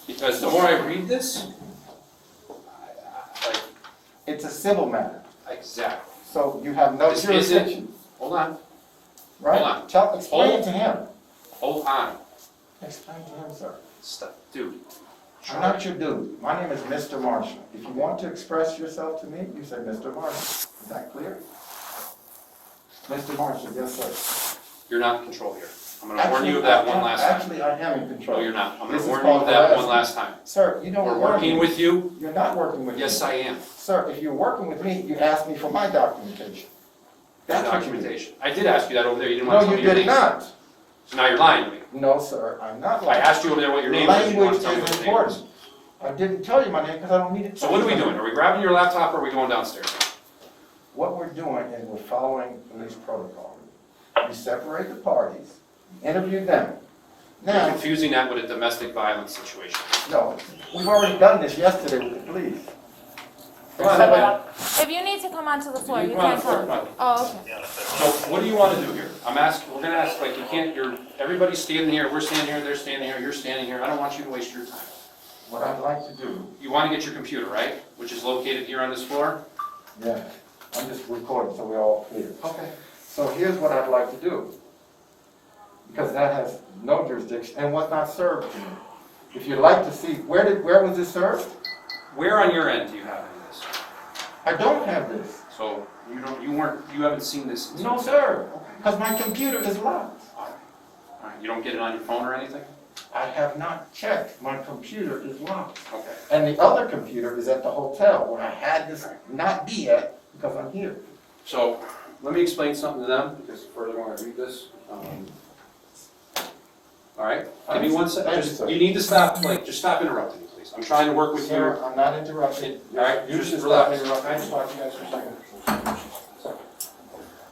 Because the more I read this, It's a civil matter, exactly. so you have no This jurisdiction, Hold on, right? hold on. Explain to him. hold on. Explain to him, sir. Stop, dude. I'm not your dude. My name is Mr. Marshall. If you want to express yourself to me, you say Mr. Marshall. Is that clear? Mr. Marshall, yes, sir. You're not in control here. I'm gonna warn you of that one last time. Actually, I am in control. No, you're not. I'm This gonna is warn you of called that one harassment. last time. Sir, you don't We're warn working me. with you. You're not working with me. Yes, I am. Sir, if you're working with me, you ask me for my documentation. That's what you did. Documentation. I did ask you that over there. You didn't want to No, tell you me your did name. not. So now you're lying to me. No, sir, I'm not I lying. asked you over there what your name was. You didn't want Language to tell me what is your name was. important. I didn't tell you my name because I don't need to So tell what you are we my doing? name. Are we grabbing your laptop or are we going downstairs? What we're doing is we're following police protocol. We separate the parties, interview them. You're Now, confusing that with a domestic violence situation. no, we've already done this yesterday with the police. Come on, man. If you need to come onto the floor, You you come on can the floor, come. come on. Oh, okay. So what do you want to do here? We're gonna ask, like, you can't, everybody's standing here, we're standing here, they're standing here, you're standing here. I don't want you to waste your time. What I'd like to do, You want to get your computer, right? Which is located here on this floor? yeah, I'm just recording so we're all clear. Okay. So here's what I'd like to do. Because that has no jurisdiction and was not served to me. If you'd like to see, where was this served? Where on your end do you have any of this? I don't have this. So you haven't seen this? No, sir, because my computer is locked. All right. All right, you don't get it on your phone or anything? I have not checked. My computer is locked. Okay. And the other computer is at the hotel where I had this not be at because I'm here. So let me explain something to them because further when I read this. All right, give me 1 second. Thank you, sir. You need to stop, just stop interrupting me, please. I'm trying to work with you. Sir, I'm not interrupting. All right, You just should stop relax. interrupting. Can I just talk to you guys for a second?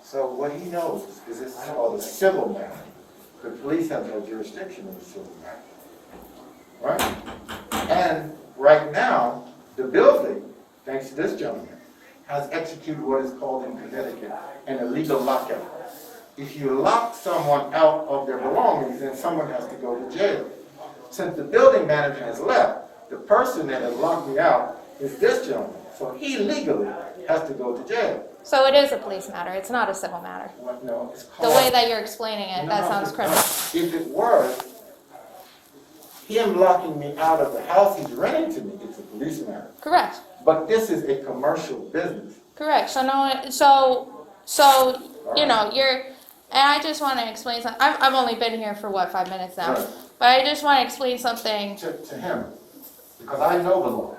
So what he knows is this is called a civil matter. The police have no jurisdiction in a civil matter. Right? And right now, the building, thanks to this gentleman, has executed what is called in Connecticut an illegal lockout. If you lock someone out of their belongings, then someone has to go to jail. Since the building manager has left, the person that has locked me out is this gentleman. So he legally has to go to jail. So it is a police matter, it's not a civil matter. What, no, it's The called. way that you're explaining it, that sounds criminal. If it was him locking me out of the house he's renting to me, it's a police matter. Correct, But this is a commercial business. correct. So you know, and I just want to explain something. I've only been here for 5 minutes now. Right. But I just want to explain something. To him, because I know the law.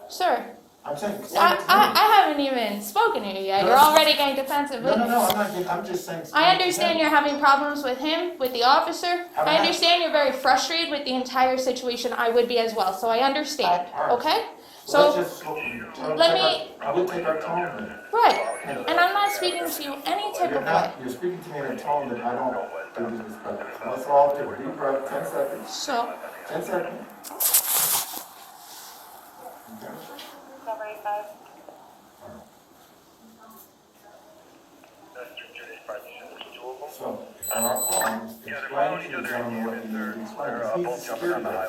Sir, I'm saying, explain it to him. I haven't even spoken to you yet. No, You're no. already getting defensive. No, I'm not getting, I'm just saying. explain I it to understand him. you're having problems with him, with the officer. I'm I not. understand you're very frustrated with the entire situation. I would be as well. So I understand. All right. Okay? Let's So, just, I would take our tone then. right. And I'm not speaking to you any type You're of way. not, you're speaking to me in a tone that I don't do this respect. Let's all take a deep breath, 10 seconds. So, 10 seconds. Okay. So, on our phone, explain to the gentleman what he needs to explain. He's a security guard.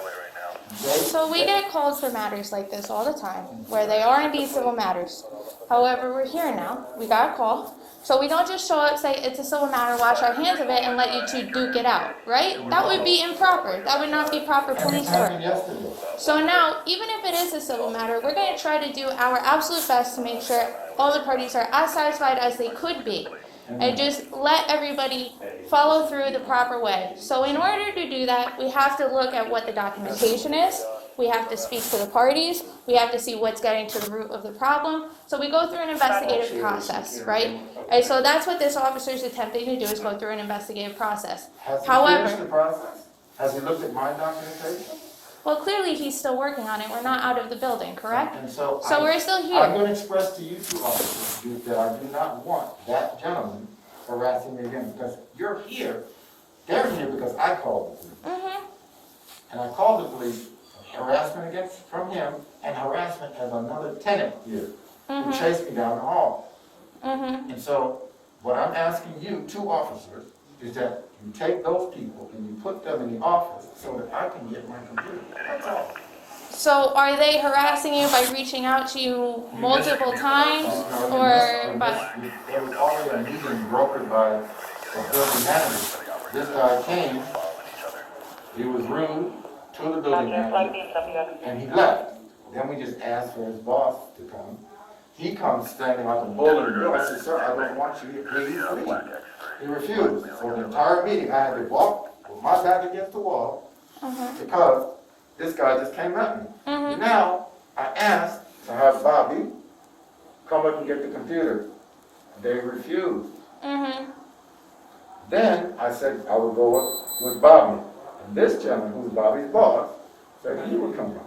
so we get calls for matters like this all the time, where they are indeed civil matters. However, we're here now. We got a call. So we don't just show up, say it's a civil matter, wash our hands of it, and let you two duke it out, right? That would be improper. That would not be proper And police this happened work. yesterday. So now, even if it is a civil matter, we're going to try to do our absolute best to make sure all the parties are as satisfied as they could be. And just let everybody follow through the proper way. So in order to do that, we have to look at what the documentation is. We have to speak to the parties. We have to see what's getting to the root of the problem. So we go through an investigative process, right? And so that's what this officer is attempting to do, is go through an investigative process. Has he However- finished the process? Has he looked at my documentation? Well, clearly he's still working on it. We're not out of the building, correct? And so So we're still I'm here. going to express to you two officers that I do not want that gentleman harassing me again, because you're here, they're here because I called the police. Mm-hmm. And I called the police, harassment from him, and harassment as another tenant here, who chased me down the hall. Mm-hmm. And so, what I'm asking you, two officers, is that you take those people and you put them in the office so that I can get my computer. That's all. So are they harassing you by reaching out to you multiple times, or by? There was already a meeting brokered by the building manager. This guy came, he was rude to the building manager, and he left. Then we just asked for his boss to come. He comes standing like a bull in the bill. I said, sir, I don't want you to please leave. He refused. So the entire meeting, I had to walk with my back against the wall because this guy just came at me. Now, I asked to have Bobby come up and get the computer. They refused. Then I said I would go up with Bobby. And this gentleman, who's Bobby's boss, said he would come up.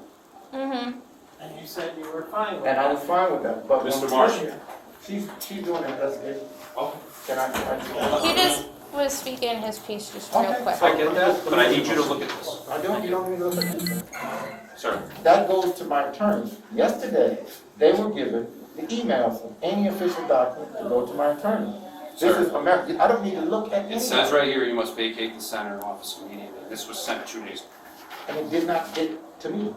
And you said you were fine with And that. I was fine with that. But when Mr. we Marshall. were here, she's doing an investigation. Okay. Can I? He just was speaking his piece just real Okay. quick. I get that, but I need you to look at this. You don't need to look at this. Sir, That goes to my attorneys. Yesterday, they were given the emails of any official document to go to my attorney. This is America. I don't need to look at it any. says right here, you must vacate the center office immediately. This was sent 2 days ago. And it did not get to me.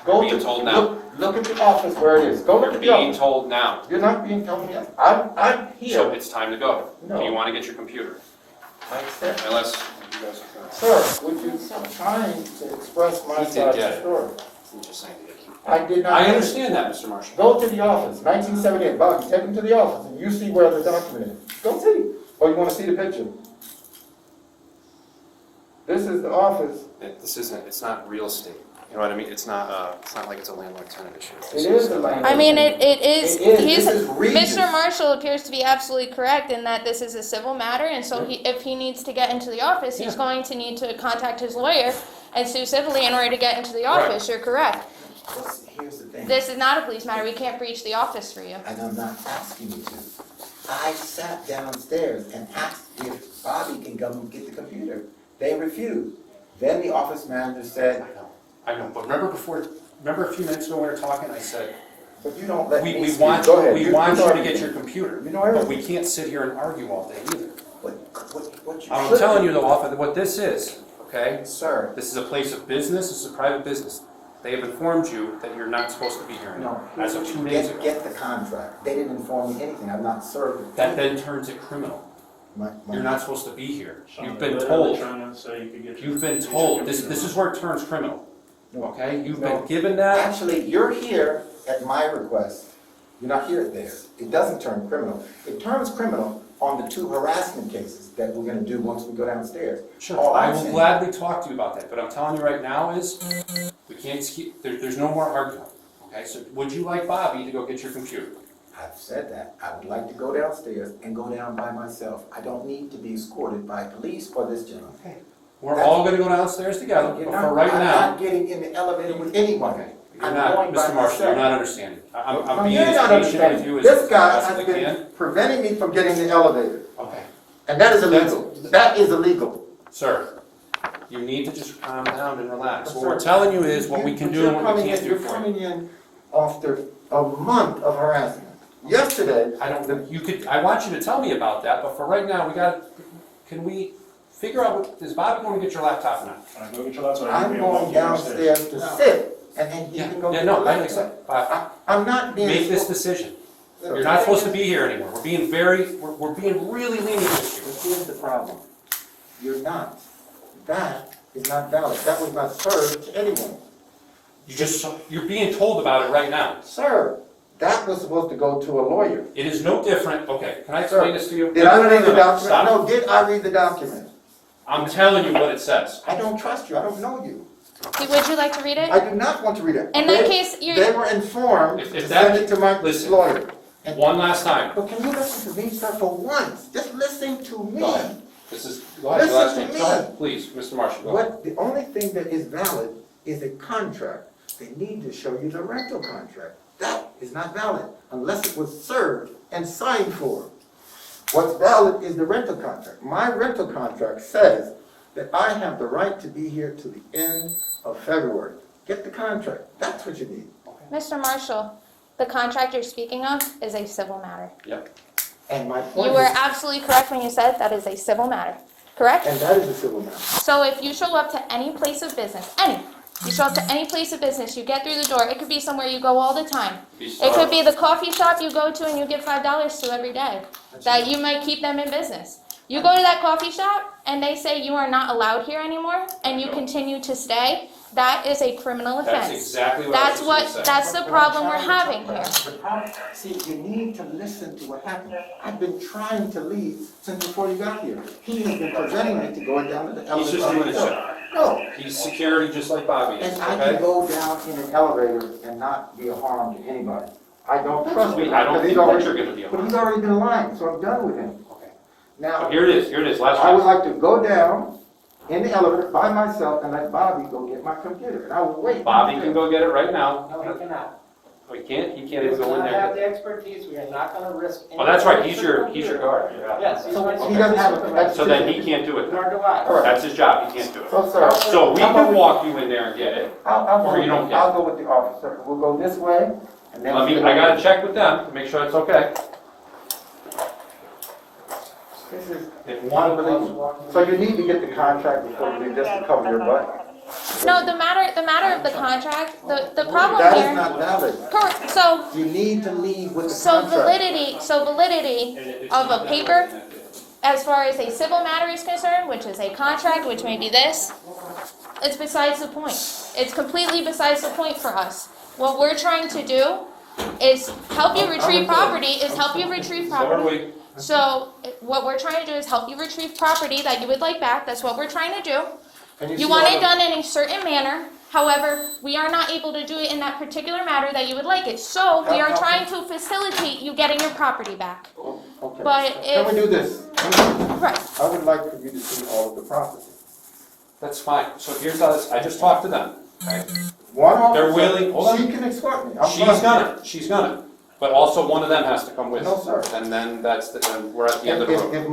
Go Being to, told now. look at the office where it is. Go look You're at the being office. told now. You're not being told me. I'm So here. it's time to go. No. Do you want to get your computer? I accept. Unless you guys are. Sir, would you trying to express my He did side of get the it. story? I'm just saying to get you. I did not. I understand that, Mr. Marshall. Go to the office, 1978, Bobby, take him to the office, and you see where the document is. Go see. Or you wanna see the picture? This is the office. This isn't, it's not real estate. You know what I mean? It's not like it's a landlord-tenant issue. It is the landlord. I mean, it is, It is. he's, This is Regis. Mr. Marshall appears to be absolutely correct in that this is a civil matter, and so if he needs to get into the office, he's going to need to contact his lawyer and sue civilly in order to get into the office, you're correct. Here's the thing, This is not a police matter, we can't breach the office for you. and I'm not asking you to. I sat downstairs and asked if Bobby can come and get the computer. They refused. Then the office manager said, I know, but remember a few minutes ago when we were talking, I said, but you don't let me we speak. want Go ahead. you know to get everything. your computer. You know But everything. we can't sit here and argue all day either. What you I'm should telling do- you though, officer, what this is, okay? Sir, This is a place of business, this is a private business. They have informed you that you're not supposed to be here anymore, no. as of 2 days ago. Get the contract. They didn't inform me anything. I'm not served. with That anything. then turns it criminal. My- You're not supposed to be here. Some You've of been the told. electronics so you could get your- You've been get your told. This computer. is where it turns criminal, No. okay? You've No. been given that. Actually, you're here at my request. You're not here at theirs. It doesn't turn criminal. It turns criminal on the 2 harassment cases that we're gonna do once we go downstairs. Sure, All I I'm will saying- gladly talk to you about that, but I'm telling you right now is, we can't keep, there's no more arguing, okay? So would you like Bobby to go get your computer? I've said that. I would like to go downstairs and go down by myself. I don't need to be escorted by police or this gentleman. Okay. We're all gonna go downstairs together, but You're for not- right I'm now, not getting in the elevator with anyone. okay, you're I'm not, going by Mr. Marshall, you're myself. not understanding. I'm No, being you're as not patient with understanding. you as This guy I has possibly been can. preventing me from getting in the elevator. Okay. And that is illegal. That is illegal. Sir, you need to just calm down and relax. What we're telling you is what we can do and what we can't do You're for you. coming in after a month of harassment. Yesterday, I don't, you could, I want you to tell me about that, but for right now, can we figure out what, is Bobby going to get your laptop now? All right, go get your laptop. I'm going downstairs to sit, and then he can go Yeah, get no, the I laptop. accept, Bob, I'm not being. make this decision. You're not supposed to be here anymore. We're being we're being really lenient with But here's the problem. You're not. That is not valid. That was not served to anyone. you. You're being told about it right now. Sir, that was supposed to go to a lawyer. It is no different, okay, can I explain this to you? Did I read the document? Stop. No, did I read the document? I'm telling you what it says. I don't trust you. I don't know you. Would you like to read it? I do not want to read it. In that They- case, you're. They were informed If to that- send it to my listen. lawyer. One last time. But can you listen to me, sir, for once? Just listen to me. Go ahead. Go ahead, Listen last to thing. me. Go ahead, please, Mr. Marshall, go ahead. What, the only thing that is valid is a contract. They need to show you the rental contract. That is not valid unless it was served and signed for. What's valid is the rental contract. My rental contract says that I have the right to be here to the end of February. Get the contract. That's what you need. Mr. Marshall, the contract you're speaking of is a civil matter. Yep. And my You point were is, absolutely correct when you said that is a civil matter. correct? And that is a civil matter. So if you show up to any place of business, you show up to any place of business, you get through the door, it could be somewhere you go all the time. It could be the coffee shop you go to and you give $5 to every day, that you might keep them in business. You go to that coffee shop and they say you are not allowed here anymore and you continue to stay, that is a criminal offense. That's exactly what I was just gonna say. That's the problem we're having here. The problem, see, you need to listen to what happened. I've been trying to leave since before you got here. He has been preventing me to going down to the elevator. He's just doing his job. No, He's security just like Bobby is, and I can okay? go down in an elevator and not be a harm to anybody. I don't trust him. I don't because think he's that already- you're gonna be a But harm. he's already been lying, so I'm done with him. Okay. Now, So here it is, last I would chance. like to go down in the elevator by myself and let Bobby go get my computer, and I will wait. Bobby can go get it right now. No, he cannot. Oh, he can't He even does go in not have there. the expertise, we are not gonna risk. Oh, that's right, he's your guard. Yes, he's So my he doesn't have supervisor. So then he can't do it. Nor do I. Correct. That's his job, he can't do it. So, sir. So we can walk you in there and get it. Or you don't get it. I'll go with the officer. We'll go this way, and then. I gotta check with them to make sure it's okay. This is If one unbelievable. So you need to get the contract before you leave, just to cover your butt? No, the matter of the contract, the problem That is here, not valid. correct, so You need to leave with the contract. validity of a paper, as far as a civil matter is concerned, which is a contract, which may be this, it's besides the point. It's completely besides the point for us. What we're trying to do is help you retrieve property, So are we. So what we're trying to do is help you retrieve property that you would like back. That's what we're trying to do. And You see want all it the- done in a certain manner. However, we are not able to do it in that particular matter that you would like it. So we are trying to facilitate you getting your property back. Okay. But Can we if, do this? right, I would like for you to see all of the processes. That's fine. So here's how this, I just talked to them. Okay? One They're officer, willing- hold on. she can escort me. I'm fine. She's gonna. But also one of them has to come with. No, sir. And then then we're at the end of the road. If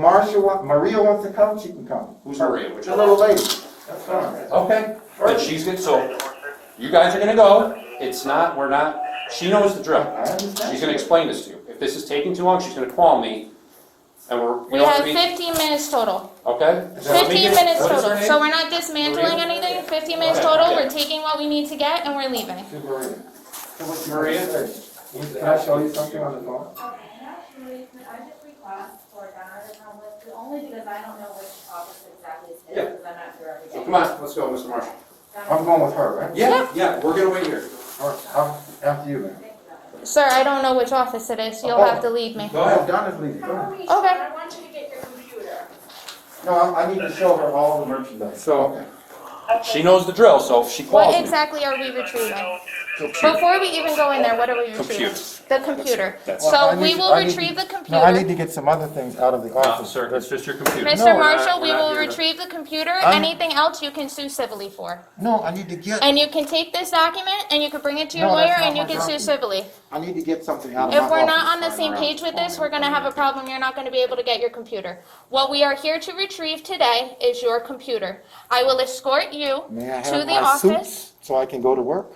Maria wants to come, she can come. Who's Maria? Which The little lady. That's fine. Okay, then she's good, so you guys are gonna go, we're not, she knows the drill. I understand. She's gonna explain this to you. If this is taking too long, she's gonna call me, and we don't have be- 15 minutes total. Okay? 15 minutes What is her total. name? So we're not dismantling anything. 15 minutes Okay, total. okay. We're taking what we need to get and we're leaving. To Maria. So what's Maria? Can I show you something on the phone? Okay, and actually, could I just request for Donna to come with, only because I don't know which office exactly is his, Yeah. because I'm not here every So day. come on, let's go, Mr. Marshall. I'm going with her, right? Yeah, we're gonna wait here. Or, after you, man. Sir, I don't know which office it is. You'll have to lead me. Go ahead. Donna's leaving. Go ahead. Okay. I want you to get your computer. No, I need to show her all the merchandise. So- She knows the drill, so if she What calls me. exactly are we retrieving? Before we even go in there, what are we retrieving? The computer. So we will retrieve the No, I need computer. to get some other things out of the No, office. sir, it's just your computer. Mr. No, Marshall, we we're not will here to- retrieve the computer. I'm- Anything else you can sue civilly for. No, I need to get, And you can take this document and you can bring it to your No, that's lawyer not and you my can sue document. civilly. I need to get something out of my office. If we're not on the same page with this, we're gonna have a problem. You're not gonna be able to get your computer. What we are here to retrieve today is your computer. I will escort you May I to have the my office. suits so I can go to work?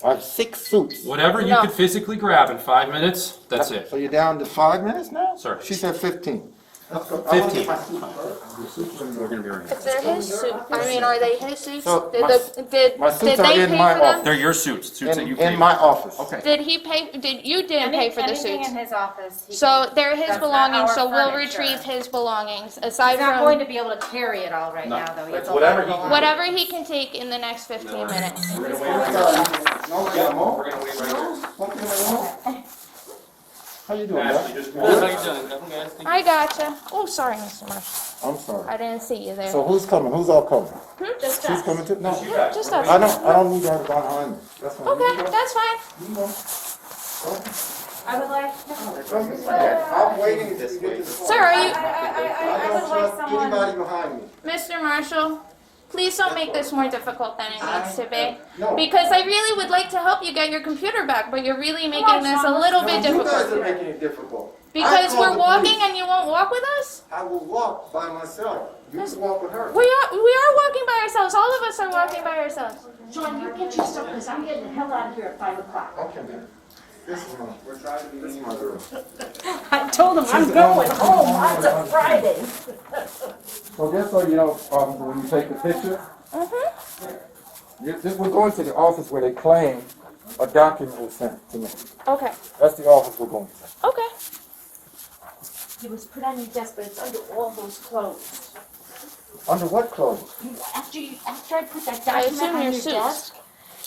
I have 6 suits. Whatever you No. could physically grab in 5 minutes, that's it. So you're down to 5 minutes now? Sir. She said 15. 15. We're gonna be right If they're his suit, I mean, are they his suits? So, Did my- did my did suits are they in pay my for them? office. They're your suits that you In paid. my office. Okay. Did he pay, you didn't pay for the Anything suits? in his office. he So can- they're his that's not belongings, our so we'll furniture. retrieve his belongings, aside He's not going from to be able to carry it all right No. now, though. He has It's a whatever lot he of can- whatever he can take in the next 15 minutes. We're gonna wait right here. No, Yeah, no, we're gonna wait right here. Smoking in my room? How you doing, Ashley, man? just I gotcha. Oh, sorry, Mr. Marshall. I'm sorry. I didn't see you there. So who's coming? Who's all coming? Just She's us. coming too? No. you guys. Just I us. don't need her behind me. That's fine. Okay, that's fine. You go. I would like, I'm waiting until you get to the phone. Sir, are you, I I would don't like trust someone. anybody behind me. Mr. Marshall, please don't make this more difficult than it needs to be. No. Because I really would like to help you get your computer back, but you're really making this a little bit No, you guys are difficult. making it difficult. Because I called we're the walking police. and you won't walk with us? I will walk by myself. You can walk with her. We are walking by ourselves. All of us are walking by ourselves. John, you get your stuff, because I'm getting the hell out of here at 5 o'clock. Okay, man. This is my girl. I told him I'm going home on a Friday. So just so you know, when you take the picture, we're going to the office where they claim a document was sent to me. Okay. That's the office we're going to. Okay. It was put on your desk, but it's under all those clothes. Under what clothes? After I put that I document assume on your your suits. desk,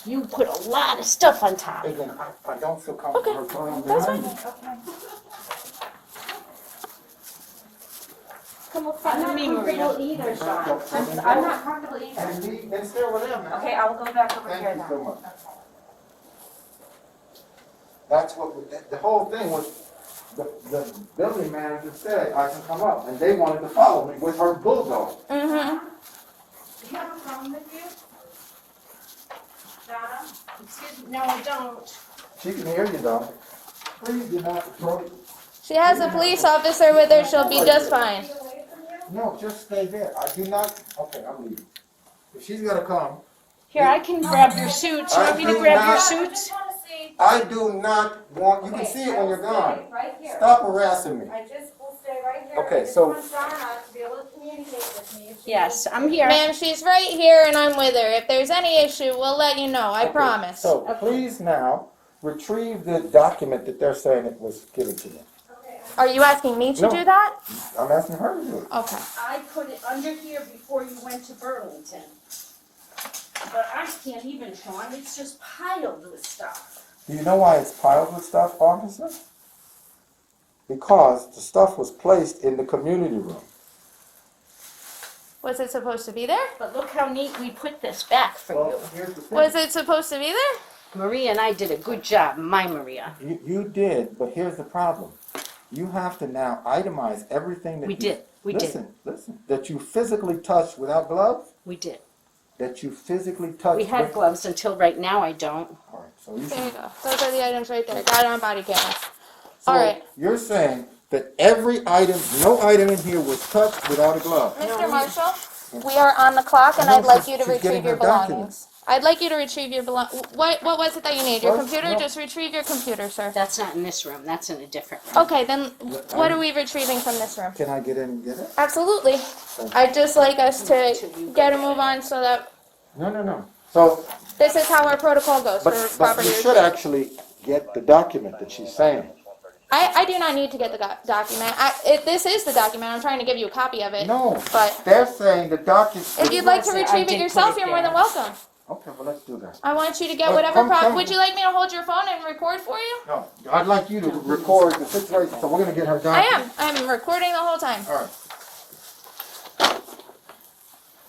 you put a lot of stuff on top. Again, I don't feel comfortable Okay, going that's behind fine. you. Come up I'm front not with me, Maria. comfortable either, Sean. I'm not comfortable either. And stay with them, man. Okay, I will go back over here Thank you then. so much. That's what, the whole thing was, the building manager said, I can come up, and they wanted to follow me with her bulldog. Mm-hmm. Do you have a phone with you? Donna? Excuse me, no, I don't. She can hear you, though. Please do not throw it. She has a police officer with her. She'll be just fine. No, just stay there. I do not, okay, I'm leaving. If she's gonna come, Here, I can grab your suits. You want me to grab your suits? I do not want, you can see it when you're gone. Right here. Stop harassing me. I just will stay right here. Okay, I just so- want Donna to be able to communicate with me. if she Yes, needs I'm to. here. Ma'am, she's right here and I'm with her. If there's any issue, we'll let you know. I Okay, promise. So please now, retrieve the document that they're saying it was given to them. Are you asking me to No. do that? I'm asking her to do it. Okay. I put it under here before you went to Burlington. But I can't even, Sean, it's just piled with stuff. Do you know why it's piled with stuff, officer? Because the stuff was placed in the community room. Was it supposed to be there? But look how neat we put this back for you. Here's the thing. Was it supposed to be there? Maria and I did a good job, my Maria. You did, but here's the problem. You have to now itemize everything that We you... did, we did, Listen, that you physically touched without gloves, we did. that you physically touched... We had with- gloves until right now I don't. All right, so you There you should... go. Those are the items right there. Got it on body camera. So All right. you're saying that every item, no item in here was touched without a glove? Mr. Marshall, we are on the clock and No, I'd like she's- you to she's getting retrieve your her documents. belongings. I'd like you to retrieve your What was it that you need? Your First, computer? no. Just retrieve your computer, sir. That's not in this room, that's in a different room. Okay, then what are we retrieving from this room? Can I get in and get it? Absolutely. I'd just like us to get a move on so that No. So, this is how our protocol goes for but property you should retrieval. actually get the document that she's saying. I do not need to get the document. This is the document. I'm trying to give you a copy of it. No, But they're saying the document... if you'd like to I retrieve did it put yourself, it you're more there. than welcome. Okay, well, let's do that. I want you to get But whatever come- Would you like me to hold your phone and record for you? No, I'd like you to record the situation, so we're gonna get her document. I'm recording the whole time. All right.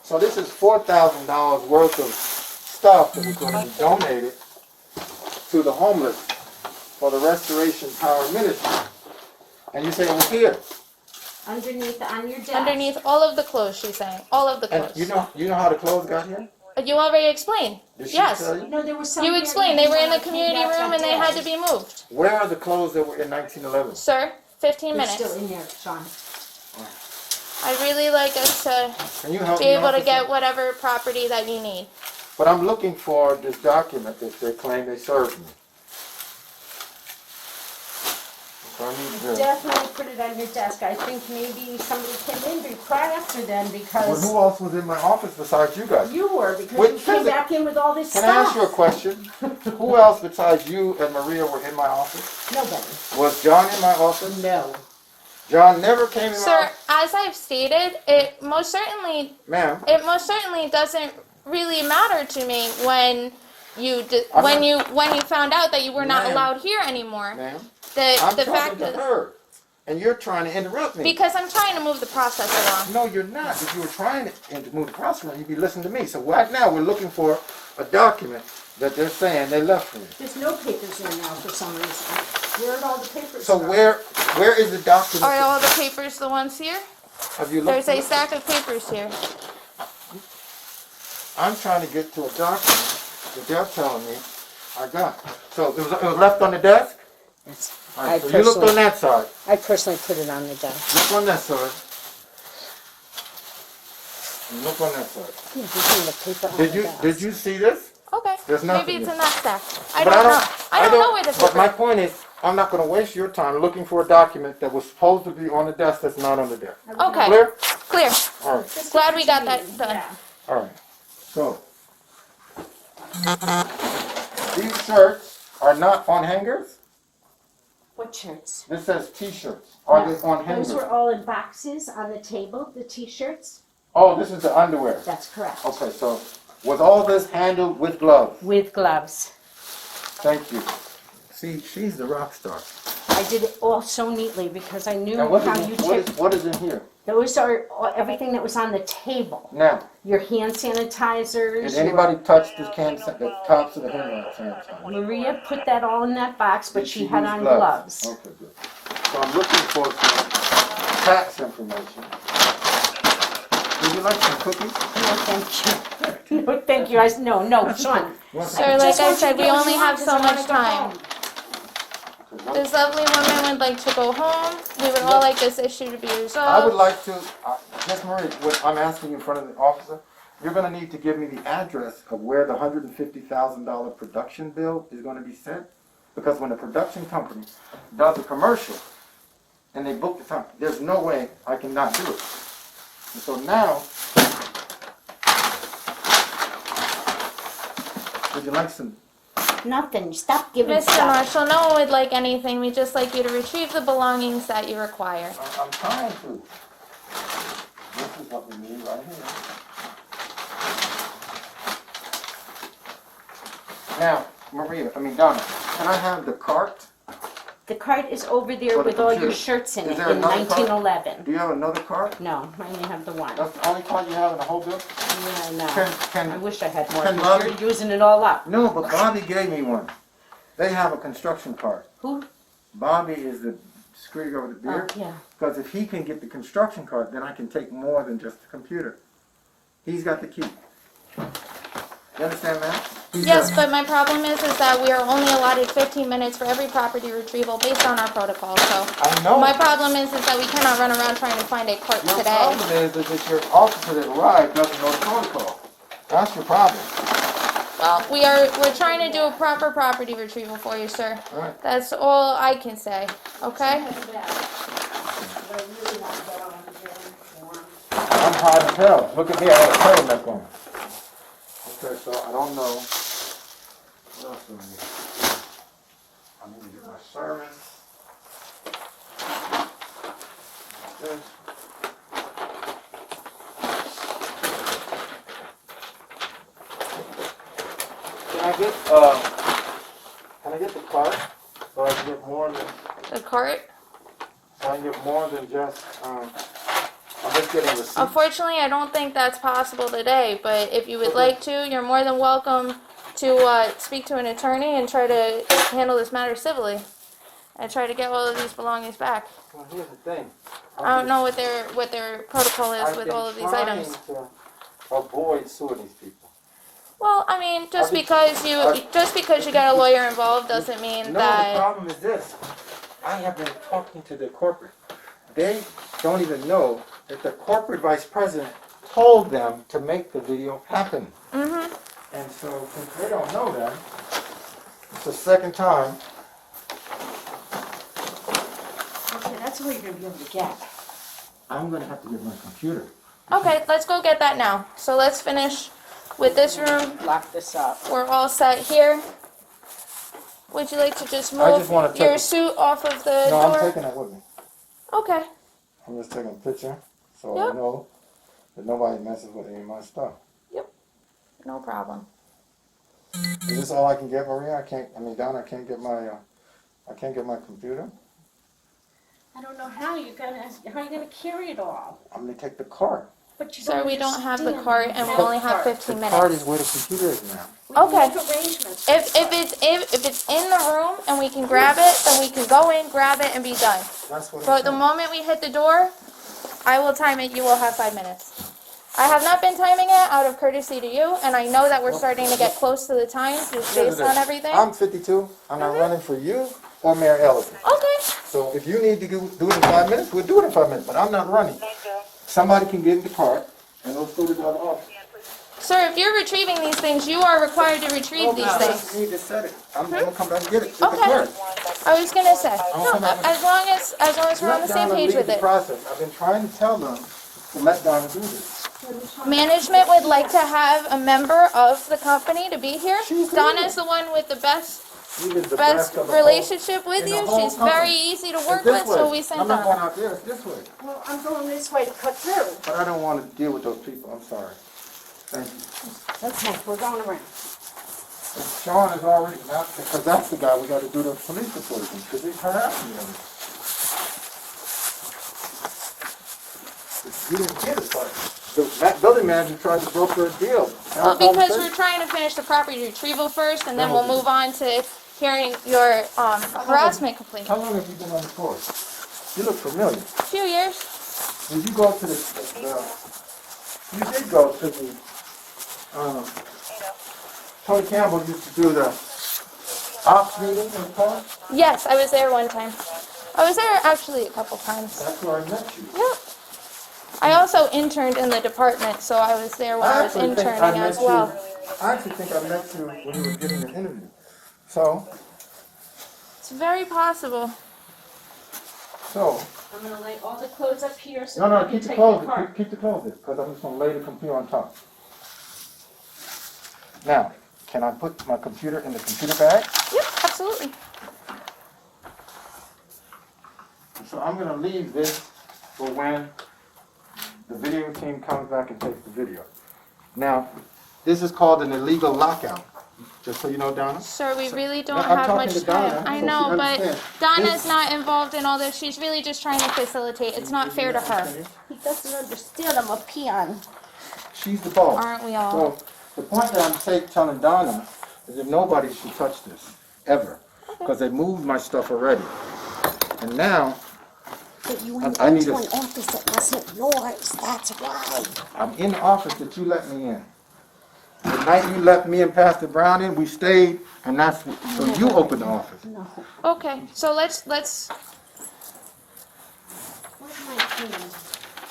So this is $4,000 worth of stuff that was going to be donated to the homeless for the Restoration Power Ministry. And you say it was here. Underneath, on your desk. Underneath all of the clothes, she's saying. All of the And clothes. you know how the clothes got here? You already explained. Did she Yes. tell you? No, there was some. You here explained. They were in when I the came community back room that and they had day. to be moved. Where are the clothes that were in 1911? Sir, 15 They're minutes. still in there, Sean. I'd really like us to Can you help be me, able to officer? get whatever property that you need. But I'm looking for this document that they claim they served me. So I need to... Definitely put it on your desk. I think maybe somebody came in right after then Well, because who else was in my office besides you guys? you were, because Wait, you came physic- back in with all this Can stuff. I ask you a question? Who else besides you and Maria were in my office? Nobody. Was John in my office? No. John never came in my Sir, office? as I've stated, it most certainly Ma'am, doesn't really matter to me when you I'm when not- you found out that you were not Ma'am. allowed here anymore. ma'am, The I'm the talking fact to that her, and you're trying to interrupt me. because I'm trying to move the process along. No, you're not. If you were trying to move the process, you'd be listening to me. So right now, we're looking for a document that they're saying they left for me. There's no papers there now for some reason. Where are all the papers So from? where is the document? Are all the papers the ones here? Have you looked? There's a stack of papers here. I'm trying to get to a document that they're telling me I got. So it was left on the desk? Yes. All right, I so you looked on personally- that side. I personally put it on the desk. Look on that side. And look on that side. There's not a paper on the desk. Did you see this? Okay. There's nothing Maybe it's there. in that stack. I But don't know. I don't know where the But paper my is. point is, I'm not gonna waste your time looking for a document that was supposed to be on the desk that's not on the desk. Okay, Clear? clear. All right, Glad we got that done. Yeah. all right. So, these shirts are not on hangers? What shirts? This says t-shirts. Are No, they on hangers? Those were all in boxes on the table, the t-shirts. Oh, this is the underwear. That's correct. Okay, so was all this handled with gloves? With gloves. Thank you. See, she's the rock star. I did it all so neatly because I knew Now, what how is, you what is in here? Those are everything that was on the table. Now, Your hand sanitizers. did anybody touch the tops of the hand sanitizer? Maria put that all in that box, but Did she she had use on gloves? gloves. Okay, good. So I'm looking for some tax information. Would you like some cookies? No, thank you. No, thank you. No, Sean. Sir, like I said, we only have so much time. Okay, This lovely woman would like to go home. We would all like this issue to be I would resolved. like to, Ms. Marie, what I'm asking you in front of the officer, you're gonna need to give me the address of where the $150,000 production bill is gonna be sent. Because when the production company does a commercial and they book the time, there's no way I cannot do it. And so now, would you like some? Nothing. Stop giving Mr. stuff. Marshall, no one would like anything. We'd just like you to retrieve the belongings that you require. I'm trying to. This is what we need right here. Now, Donna, can I have the cart? The cart is over there For the with all your computer. shirts in Is it there in another cart? 1911. Do you have another cart? No, I only have the one. That's the only cart you have in the whole bill? Yeah, no. Can, I wish I had more. can 'Cause Bobby- You're using it all up. no, but Bobby gave me one. They have a construction cart. Who? Bobby is the screen over the Oh, beer. yeah. Because if he can get the construction cart, then I can take more than just the computer. He's got the key. You understand that? He's Yes, got- but my problem is that we are only allotted 15 minutes for every property retrieval based on our protocol, so. I know. My problem is that we cannot run around trying to find a cart Your today. problem is that your officer that arrived doesn't know the protocol. That's your problem. Well, we're trying to do a proper property retrieval for you, sir. All right. That's all I can say, okay? I'm hard as hell. Look at me, I got a turtleneck on. Okay, so I don't know. What else do I need? I need to get my sermon. This. Can I get the cart so I can get more than, The cart? so I can get more than just, I'm just getting receipts. Unfortunately, I don't think that's possible today, but if you would like to, you're more than welcome to speak to an attorney and try to handle this matter civilly. And try to get all of these belongings back. Well, here's the thing. I don't know what their protocol is I've with been all of these trying items. to avoid suing these people. Well, I mean, just I've been- because you got a lawyer involved doesn't mean No, the that. problem is this. I have been talking to the corporate. They don't even know that the corporate vice president told them to make the video happen. Mm-hmm. And so, since they don't know that, it's the second time. Okay, that's all you're going to be able to get. I'm gonna have to get my computer. Okay, let's go get that now. So let's finish with this room. Lock this up. We're all set here. Would you like to just I move just wanna take your a- suit off of the No, door? I'm taking that with me. Okay. I'm just taking a picture so Yep. I know that nobody messes with any of my stuff. No problem. Is this all I can get, Maria? Donna, I can't get my computer. I don't know how you're gonna carry it all. I'm gonna take the cart. But you Sir, we don't have the understand. cart and we Have only the have cart. 15 The cart minutes. is where the computer is now. We can Okay. make arrangements. If it's in the room and we can grab it, then we can go in, grab it, and be done. That's what But the moment we hit the door, I will time it. You will have 5 minutes. I have not been timing it out of courtesy to you, and I know that we're starting to get close to the time just based on everything. I'm 52. I'm not running for you or Mayor Ellison. Okay. So if you need to do it in 5 minutes, we'll do it in 5 minutes. But I'm not running. Somebody can get in the cart and let's go to the other office. Sir, if you're retrieving these things, you are required to retrieve these I things. just need to set it. I'm gonna come back and get it. It's Okay. yours. I was gonna say, I'll no, come back. as long as we're on the Let same Donna page lead with the it. process. I've been trying to tell them to let Donna do this. Management would like to have a member of the company to be here. She's here. Donna's the one with the best She is the best of the relationship with in the you. whole She's very company. easy to It's work this with, so way. we sent I'm not going Donna. out there. It's this way. Well, I'm going this way to cut through. But I don't want to deal with those people. I'm sorry. Thank you. Okay, we're going around. And Sean is already not, because that's the guy we got to do the police report against, because he's harassing me. You didn't get it, but that building manager tried to broker a deal. Well, because we're trying to finish the property retrieval first, and then we'll move on to hearing your harassment complaint. How long have you been on the force? You look familiar. A few years. Did you go to the you did go to the, Tony Campbell used to do the ops meeting in the park? Yes, I was there one time. I was there actually a couple times. That's where I met you. Yep. I also interned in the department, so I was there while I was actually think I interning met as well. I actually think I met you when you were getting an interview. So, It's very possible. so, I'm gonna lay all the clothes up here so no, you no, can keep the take clothes, the car. keep the clothes there, because I'm just gonna lay the computer on top. Now, can I put my computer in the computer bag? Yep, absolutely. So I'm gonna leave this for when the video team comes back and takes the video. Now, this is called an illegal lockout, just so you know, Donna. Sir, we really don't I'm have talking much to time. Donna, I so know, she but understands. Donna's This- not involved in all this. She's really just trying to facilitate. It's not fair to her. He doesn't understand I'm a peon. She's the boss. Aren't we all? So the point that I'm telling Donna is that nobody should touch this, ever, because they moved my stuff already. And now, But you I went need into a- an office that wasn't yours, that's why. I'm in the office that you let me in. The night you let me and Pastor Brown in, we stayed, and that's, so you opened the office. No. Okay, so let's. Where's my pen?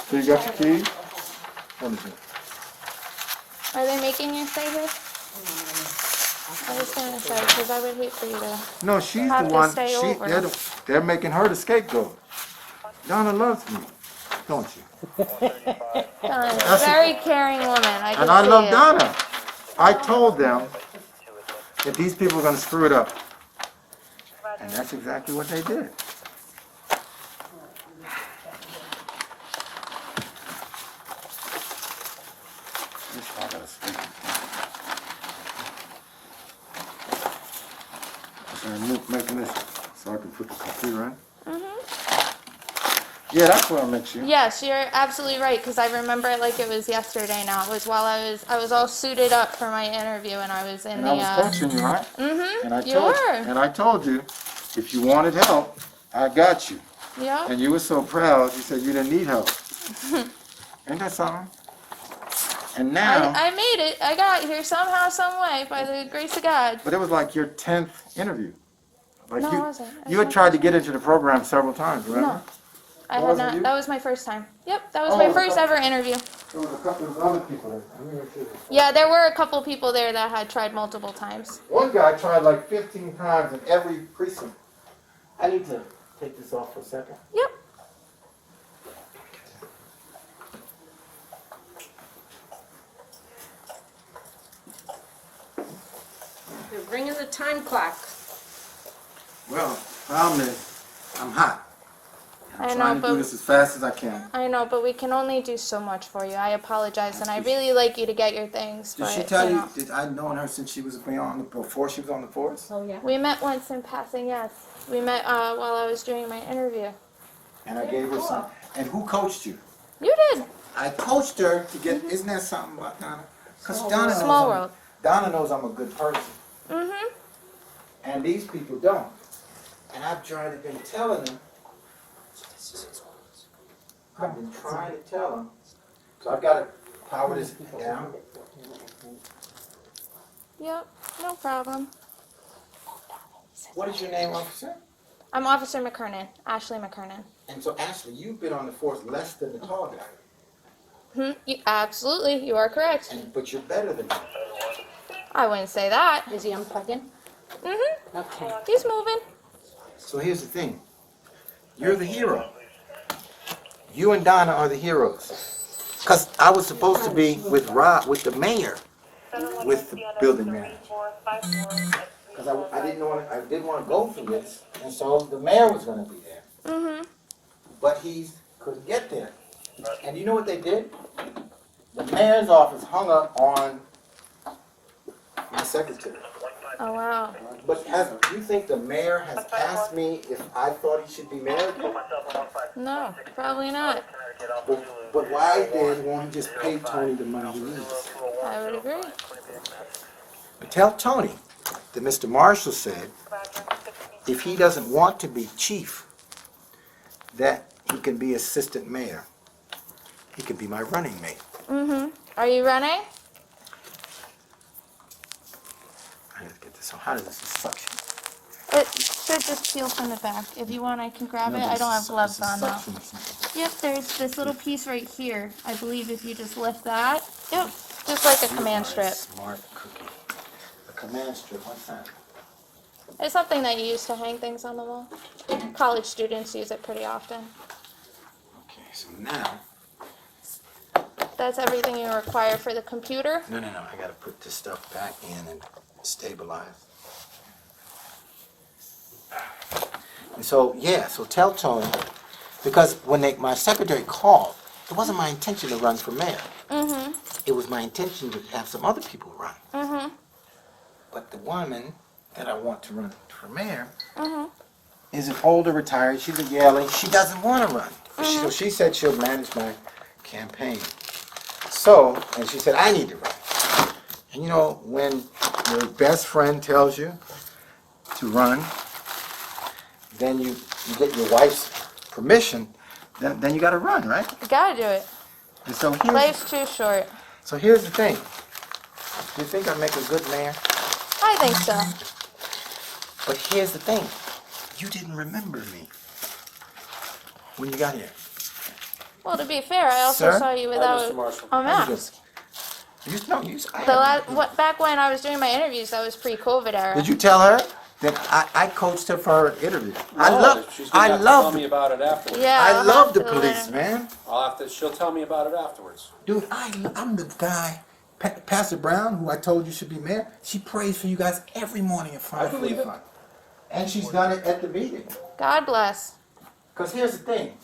So you got your keys? What is it? Are they making you stay here? I was gonna say, because I would hate for you to. No, she's Have the to one, stay over. they're making her the scapegoat. Donna loves me, don't you? Donna's a That's a- very caring woman. I can And I see love it. Donna. I told them that these people were gonna screw it up. And that's exactly what they did. This I gotta speak. I'm making this so I can put the computer in. Yeah, that's where I met you. Yes, you're absolutely right, because I remember it like it was yesterday now. It was while I was all suited up for my interview, and I was in And the. I was coaching you, right? And I You told were. And I told you, if you wanted help, I got you. Yeah. And you were so proud, you said you didn't need help. Ain't that something? And now, I made it. I got here somehow, some way, by the grace of God. but it was like your 10th interview. Like No, you, it wasn't. It you was had my tried to first get into the program several times, remember? No, I had Wasn't not. you? That was my first time. Yep, that was Oh, my okay. first ever interview. There was a couple of other people there. Let me see. Yeah, there were a couple people there that had tried multiple times. One guy tried like 15 times in every precinct. I need to take this off for a second. Yep. They're bringing the time clock. Well, problem is, I'm hot. I I'm know, trying to do but this as fast as I can. I know, but we can only do so much for you. I apologize, and I really like you to get your things. Did But, she tell you, know. did I known her since she was before she was on the force? Oh, yeah. We met once in passing, yes. We met while I was doing my interview. And I gave her some, and who coached you? You did. I coached her to get, isn't that something about Donna? Because Donna knows, Small world. Donna knows I'm a good person. Mm-hmm. And these people don't. And I've tried to been telling them. I've been trying to tell them. So I've got to power this down. Yep, no problem. What is your name, officer? I'm Officer McKernan, Ashley McKernan. And so Ashley, you've been on the force less than the tall guy. Absolutely, you are correct. But you're better than me. I wouldn't say that. Is he unplugging? Okay. He's moving. So here's the thing. You're the hero. You and Donna are the heroes. Because I was supposed to be with Rob, with the mayor, with the building manager. Because I didn't want to go for this, and so the mayor was going to be there. But he couldn't get there. And you know what they did? The mayor's office hung up on my secretary. Oh wow. But do you think the mayor has asked me if I thought he should be mayor again? No, probably not. But why then won't he just pay Tony the money he needs? I would agree. But tell Tony that Mr. Marshall said if he doesn't want to be chief, that he can be assistant mayor. He can be my running mate. Are you running? I have to get this on. How does this suction? It should just peel from the back. If you want, I can grab it. I don't have gloves on though. Yep, there's this little piece right here. I believe if you just lift that. Yep, just like a command strip. Smart cookie. A command strip, what's that? It's something that you use to hang things on the wall. College students use it pretty often. Okay, so now, That's everything you require for the computer. no, I gotta put this stuff back in and stabilize. And so, so tell Tony, because when my secretary called, it wasn't my intention to run for mayor. It was my intention to have some other people run. But the woman that I want to run for mayor is an older retired, she's a Yale, she doesn't want to run. So she said she'll manage my campaign. So, and she said, I need to run. And you know, when your best friend tells you to run, then you get your wife's permission, then you got to run, right? You gotta do it. And so Life's too short. here's the thing. Do you think I make a good mayor? I think so. But here's the thing. You didn't remember me when you got here. Well, to be fair, I also Sir? saw you without a mask. Back when I was doing my interviews, that was pre-COVID era. Did you tell her that I coached her for her interview? She's gonna have to tell me about it afterwards. Yeah, I I'll love have the to police, learn. man. She'll tell me about it afterwards. Dude, I'm the guy, Pastor Brown, who I told you should be mayor. She prays for you guys every morning at 5:45. And she's done it at the meeting. God bless. Because here's the thing.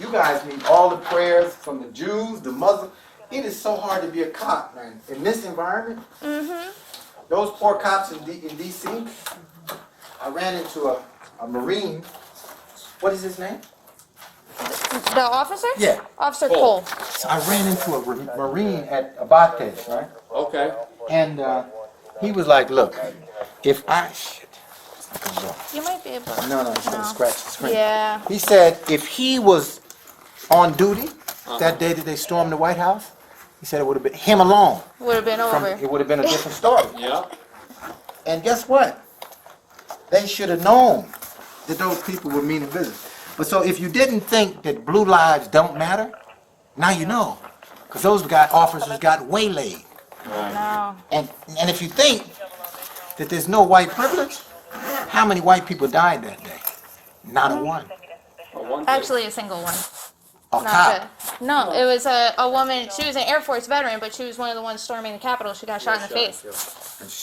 You guys need all the prayers from the Jews, the Muslims. It is so hard to be a cop, man. In this environment, those poor cops in D.C., I ran into a Marine. What is his name? The officer? Yeah. Officer Cole. So I ran into a Marine at Abate, right? Okay. And he was like, look, if I... Shit. It's not gonna go. You might be able to. No, it's gonna scratch the screen. Yeah. He said if he was on duty that day that they stormed the White House, he said it would have been him alone. Would have been over. It would have been a different story. Yeah. And guess what? They should have known that those people would mean a visit. But so if you didn't think that blue lives don't matter, now you know. Because those officers got waylaid. No. And if you think that there's no white privilege, how many white people died that day? Not a one. Actually, a single one. A Not cop. good. No, it was a woman. She was an Air Force veteran, but she was one of the ones storming the Capitol. She got shot in the face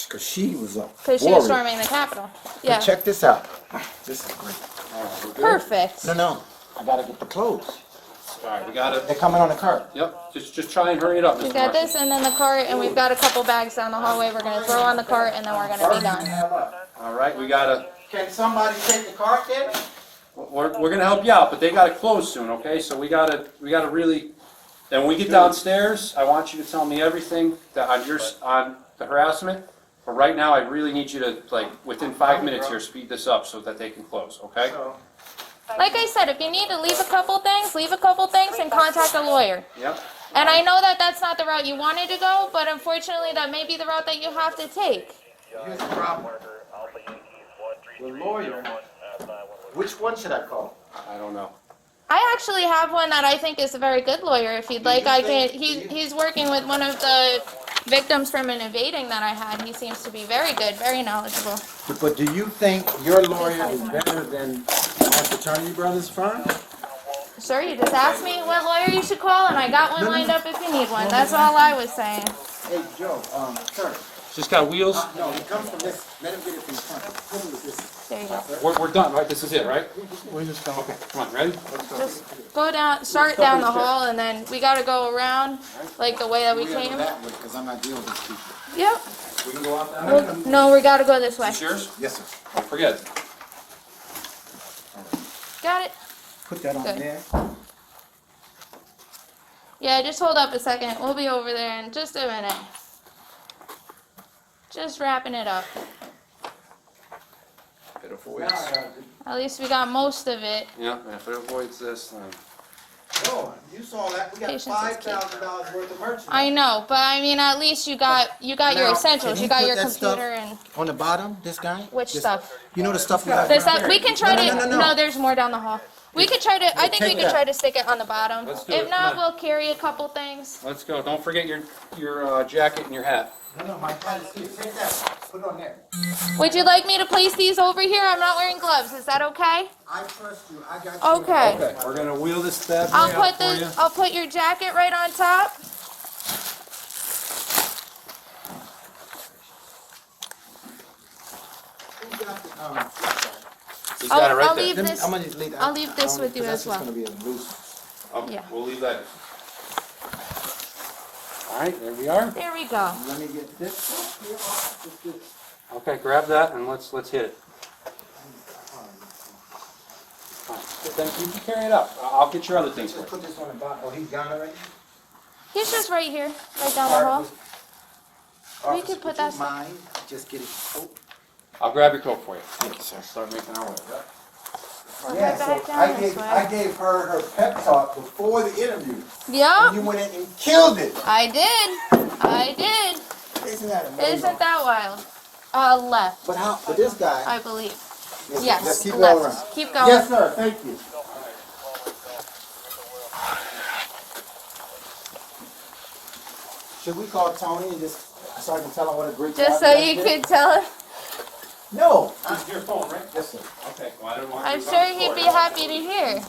Because she was a because she was storming the Capitol. Yeah. But check this out. This is great. Perfect. No. I gotta get the clothes. All right, we got it. They're coming on the cart. Yep, just try and hurry it up, Mr. We got Marshall. this, and then the cart, and we've got a couple bags down the hallway. We're gonna throw on the cart, and then we're gonna be done. All right, we gotta, Can somebody take the cart then? we're gonna help you out, but they gotta close soon, okay? So we gotta really, then when we get downstairs, I want you to tell me everything that on the harassment. But right now, I really need you to, like, within 5 minutes here, speed this up so that they can close, okay? Like I said, if you need to leave a couple things, and contact a lawyer. Yep. And I know that that's not the route you wanted to go, but unfortunately, that may be the route that you have to take. Here's the problem. The lawyer. Which one should I call? I don't know. I actually have one that I think is a very good lawyer. If you'd like, I can. He's working with one of the victims from an evading that I had. He seems to be very good, very knowledgeable. But do you think your lawyer is better than my fraternity brother's firm? Sir, you just asked me what lawyer you should call, and I got one lined up if you need one. That's all I was saying. Hey, Joe, sir. It's just got wheels. No, it comes from this. Let him get it from front. Put him with this. There you go. We're done, right? This is it, right? We're just going. Okay, come on, ready? Just go down, start down the hall, and then we gotta go around like the way that we came. that way, because I'm not dealing with these people. Yep. We can go out that way. No, we gotta go this way. Is this yours? Yes, sir. Don't forget. Got it? Put that on Good. there. Yeah, just hold up a second. We'll be over there in just a minute. Just wrapping it up. If it avoids. At least we got most of it. Yeah, if it avoids this, then. Oh, you saw that. We got Patience is key. $5,000 worth of merchandise. I know, but I mean, at least you got your Now, essentials. can You he got put your that stuff computer and On the bottom, this guy? which This- stuff. You know the stuff we have? This stuff. We can try No, to. no. there's more down the hall. We could try to. I think we take could that. try to stick it on the bottom. Let's do If it, not, come on. we'll carry a couple things. Let's go. Don't forget your jacket and your hat. No, my hat is here. Take that. Put it on there. Would you like me to place these over here? I'm not wearing gloves. Is that okay? I trust you. I got you. Okay. Okay, we're gonna wheel this bad boy I'll out put for you. I'll put your jacket right on top. Who got the, He's got it right I'll there. leave Let me- this. I'm gonna just leave I'll leave this with you because as that's well. just gonna be a loose. Oh, Yeah. We'll leave that. All right, there we are. There we go. Let me get this. Okay, grab that and let's hit it. All right, then you can carry it up. I'll get your other things for Just you. put this on the bottom. Oh, he's gone already? He's just right here, right down the hall. We could put that. Mind, just get it. Oh, I'll grab your coat for you. thank you, sir. Start making our way. We'll Yeah, head so back I down this gave way. her pep talk before the interview. And Yep, you went in and killed it. I did. Isn't that amazing? Isn't that wild? Left, But this guy. I believe. Let's Yes, keep going left. around. Keep going. Yes, sir. Thank you. Should we call Tony and just so I can tell him what a great Just job so he you did? could tell him. No. This is your phone, right? Yes, sir. Okay, well, I don't want I'm you to sure go he'd for be it. happy to hear.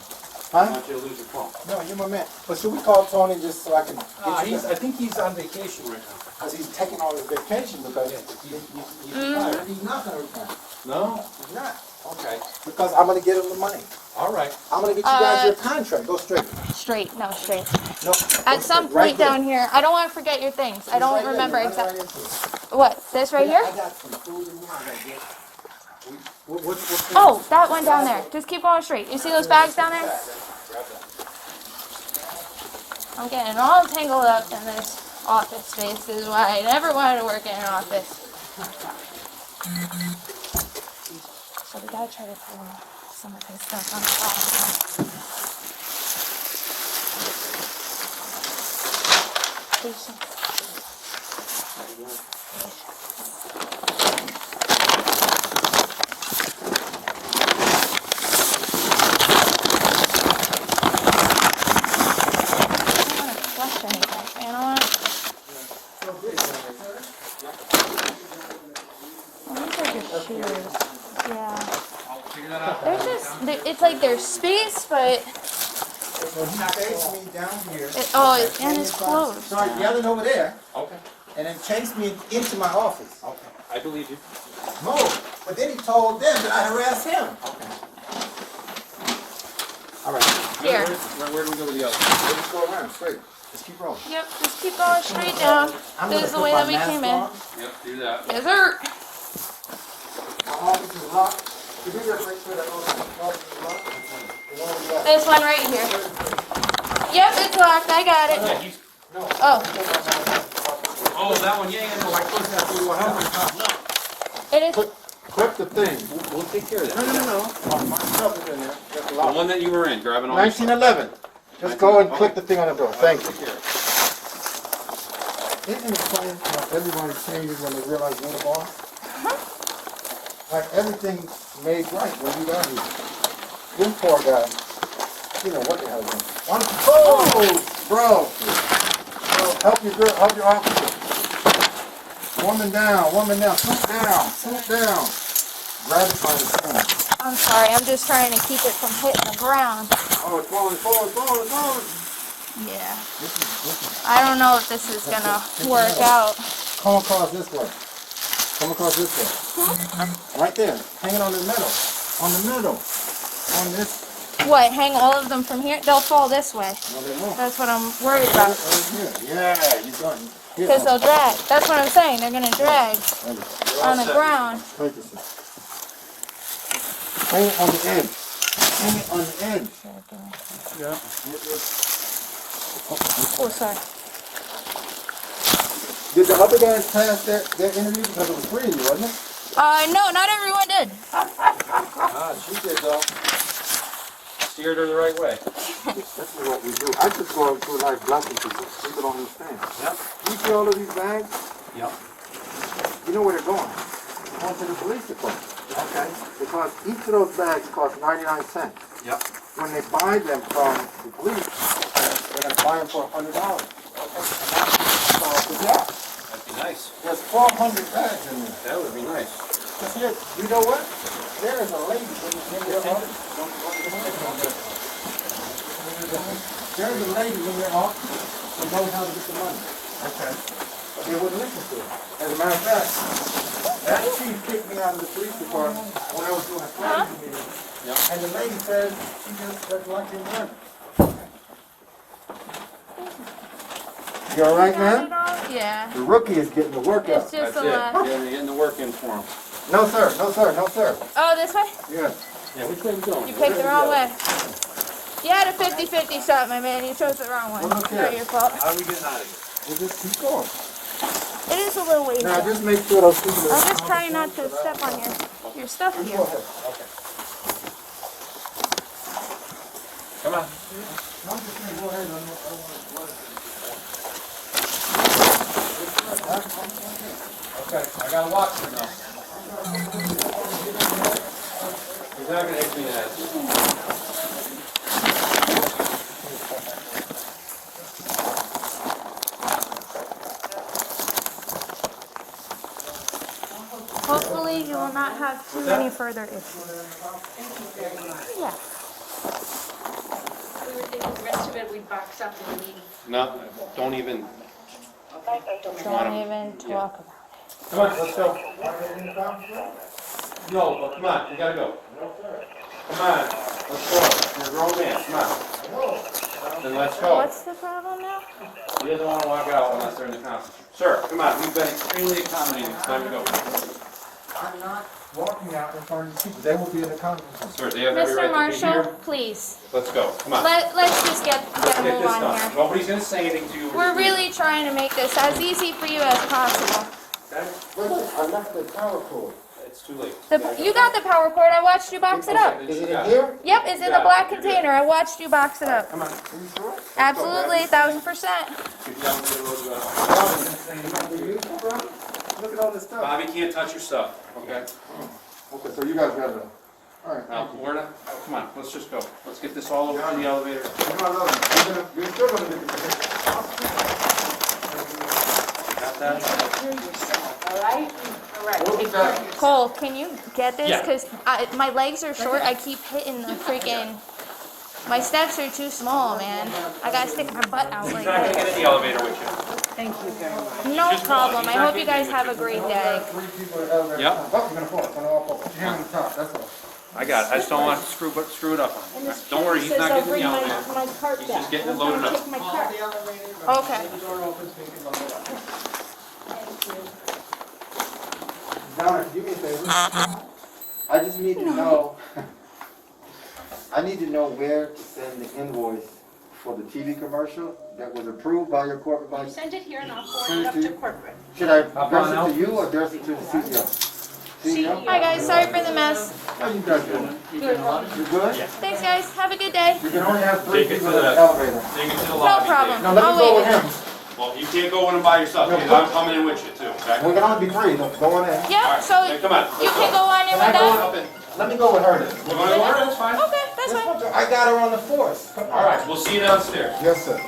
I Huh? want you to lose your phone. No, you're my man. But should we call Tony just so I can get you? I think he's on vacation right now. Because he's taking all his vacation because he's retired. He's not going to retire. No? He's not. Okay, Because I'm going to get him the money. all right. I'm going to get you guys your contract. Go straight. Straight, no, straight. No. At some point down here, I don't want to forget your things. I don't remember exactly. What, this right here? I got some food in here. I got to get. What's Oh, that one down there. Just keep going straight. You see those bags down there? I'm getting all tangled up in this office space. This is why I never wanted to work in an office. So we gotta try to throw some of his stuff on the bottom. Patience. Anything, you know what? Oh, these are just shoes. Yeah. Figure that out. They're just, it's like there's space, but, So he chased me down here. and it's closed. Started yelling over there Okay, and then chased me into my office. okay. I believe you. No, but then he told them that I harassed him. All right. Here. Where do we go with the other? Let's just go around straight. Just keep rolling. Yep, just keep going straight down. I'm This gonna is the put way my that we mask came in. on. Yep, do that. Yes, sir. My office is locked. Could you just make sure that all the office is locked? The one we got. This one right here. Yep, it's locked. I got it. Yeah, he's, Oh, oh, that one, yeah, no, I closed that for you. it is. Clip the thing. We'll take care of that. No. My stuff is in there. That's The locked. one that you were in, grabbing all your stuff. 1911. Just go and click the thing on the door. Thank you. Take care of Isn't it funny how everybody changes when they realize you're the boss? Like everything's made right when you got here. Them poor guys. You know what the hell is going on? Oh, bro. Help your girl, help your officer. Woman down, swoop down. Grab it by the phone. I'm sorry, I'm just trying to keep it from hitting the ground. Oh, it's falling. Yeah. I don't know if this is gonna work out. Come across this way. Right there, hanging on the middle. On this. What, hang all of them from here? They'll fall this way. No, they won't. That's what I'm worried about. Right here. Yeah, you got it. Here. Because they'll drag. That's what I'm saying. They're gonna drag Thank you. on the ground. Thank you, sir. Hang it on the edge. Yeah. Oh, sorry. Did the other guys pass their interview because it was free, wasn't it? No, not everyone did. Ah, she did though. Steered her the right way. This is what we do. I just go through life blocking people. People don't understand. Yep. You see all of these bags? Yep. You know where they're going? They're going to the police department. Okay. Because each of those bags costs 99 cents. Yep. When they buy them from the police, they're going to buy them for $100. Okay. So the gap. That'd be nice. There's 1,200 bags in there. That would be nice. But here, you know what? There is a lady in your office. There's a lady in your office who knows how to get the money. Okay. But they wouldn't listen to her. As a matter of fact, that chief kicked me out of the police department when I was doing a planning meeting. Yep. And the lady said she just doesn't like him running. You all right, man? Yeah. The rookie is getting the workout. It's just That's a it. lot. Yeah, they're getting the work in for him. No, sir. Oh, this way? Yes. Yeah, which way are you going? You picked the wrong way. You had a 50-50 shot, my man. You chose the wrong one. Well, It's okay. not your fault. How are we getting out of here? We'll just keep going. It is a little wavy. Now, just make sure those people I'm just trying not to step on your stuff Go here. ahead. Okay. Come on. No, I'm just saying, go ahead. I don't want to. Okay, I gotta watch her now. He's not gonna hit me in the head. Hopefully you will not have too many further issues. Yeah. We were thinking the rest of it we'd box up in the meeting. No, don't even. Don't even talk about it. Come on, let's go. No, but come on, we gotta go. Come on, let's go. You're a grown man, come on. Then let's go. What's the problem now? He doesn't wanna walk out unless they're in the conference room. Sir, come on, we've been extremely accommodating, it's time to go. I'm not walking out in front of the people. They will be in the conference room. Sir, they have every Mr. right to be Marshall, here. please. Let's go, come on. Let's just get a Get move this on done. here. Nobody's gonna say anything to you. We're really trying to make this as easy for you as possible. Okay? Listen, I left the power cord. It's too late. You got the power cord. I watched you box it up. Is it in here? Yep, it's in the black container. I watched you box it up. Come on. Are you sure? Absolutely, 1000%. Get down to the road you are. Look at all this stuff. Bobby can't touch your stuff, okay? Okay, so you guys got it. All right. Now, we're not, come on, let's just go. Let's get this all over to the elevator. You're still gonna get the Got that? Hear yourself, all right? All right. We'll be back. Cole, can you get this? Yeah. Because my legs are short. I keep hitting the freaking. My steps are too small, man. I gotta stick my butt out He's like not gonna get that. in the elevator with you. Thank you very much. No problem. I hope you guys have a great day. 3 people in the elevator. Yep. Oh, you're gonna fall. It's gonna all fall. Put your hand on the top, that's all. I got it. I just don't want to screw it up on him. Don't worry, he's not getting in the elevator. My cart He's back. just getting it loaded up. Take my cart. Okay. Donna, do me a favor. I just need to know, I need to know where to send the invoice for the TV commercial that was approved by your corporate You vice. send it here and I'll forward it up to corporate. Should I Up address on it out. to you or address it to the CEO? CEO? Hi guys. Sorry for the mess. How you guys doing? You good? Thanks guys. Have a good day. You can only have 3 Take it people to in the the- elevator. Take it to the No lobby. problem. Now, let I'll me go with wait. him. Well, you can't go in and by yourself, No, because but- I'm coming in with you too, okay? We can only be 3, so go on in. Yep. So Hey, come on. you can go on in Can I with go that. Up in. Let me go with her then. You wanna go? That's fine. Okay, that's fine. I got her on the force. Come on. All right, we'll see you downstairs. Yes, sir.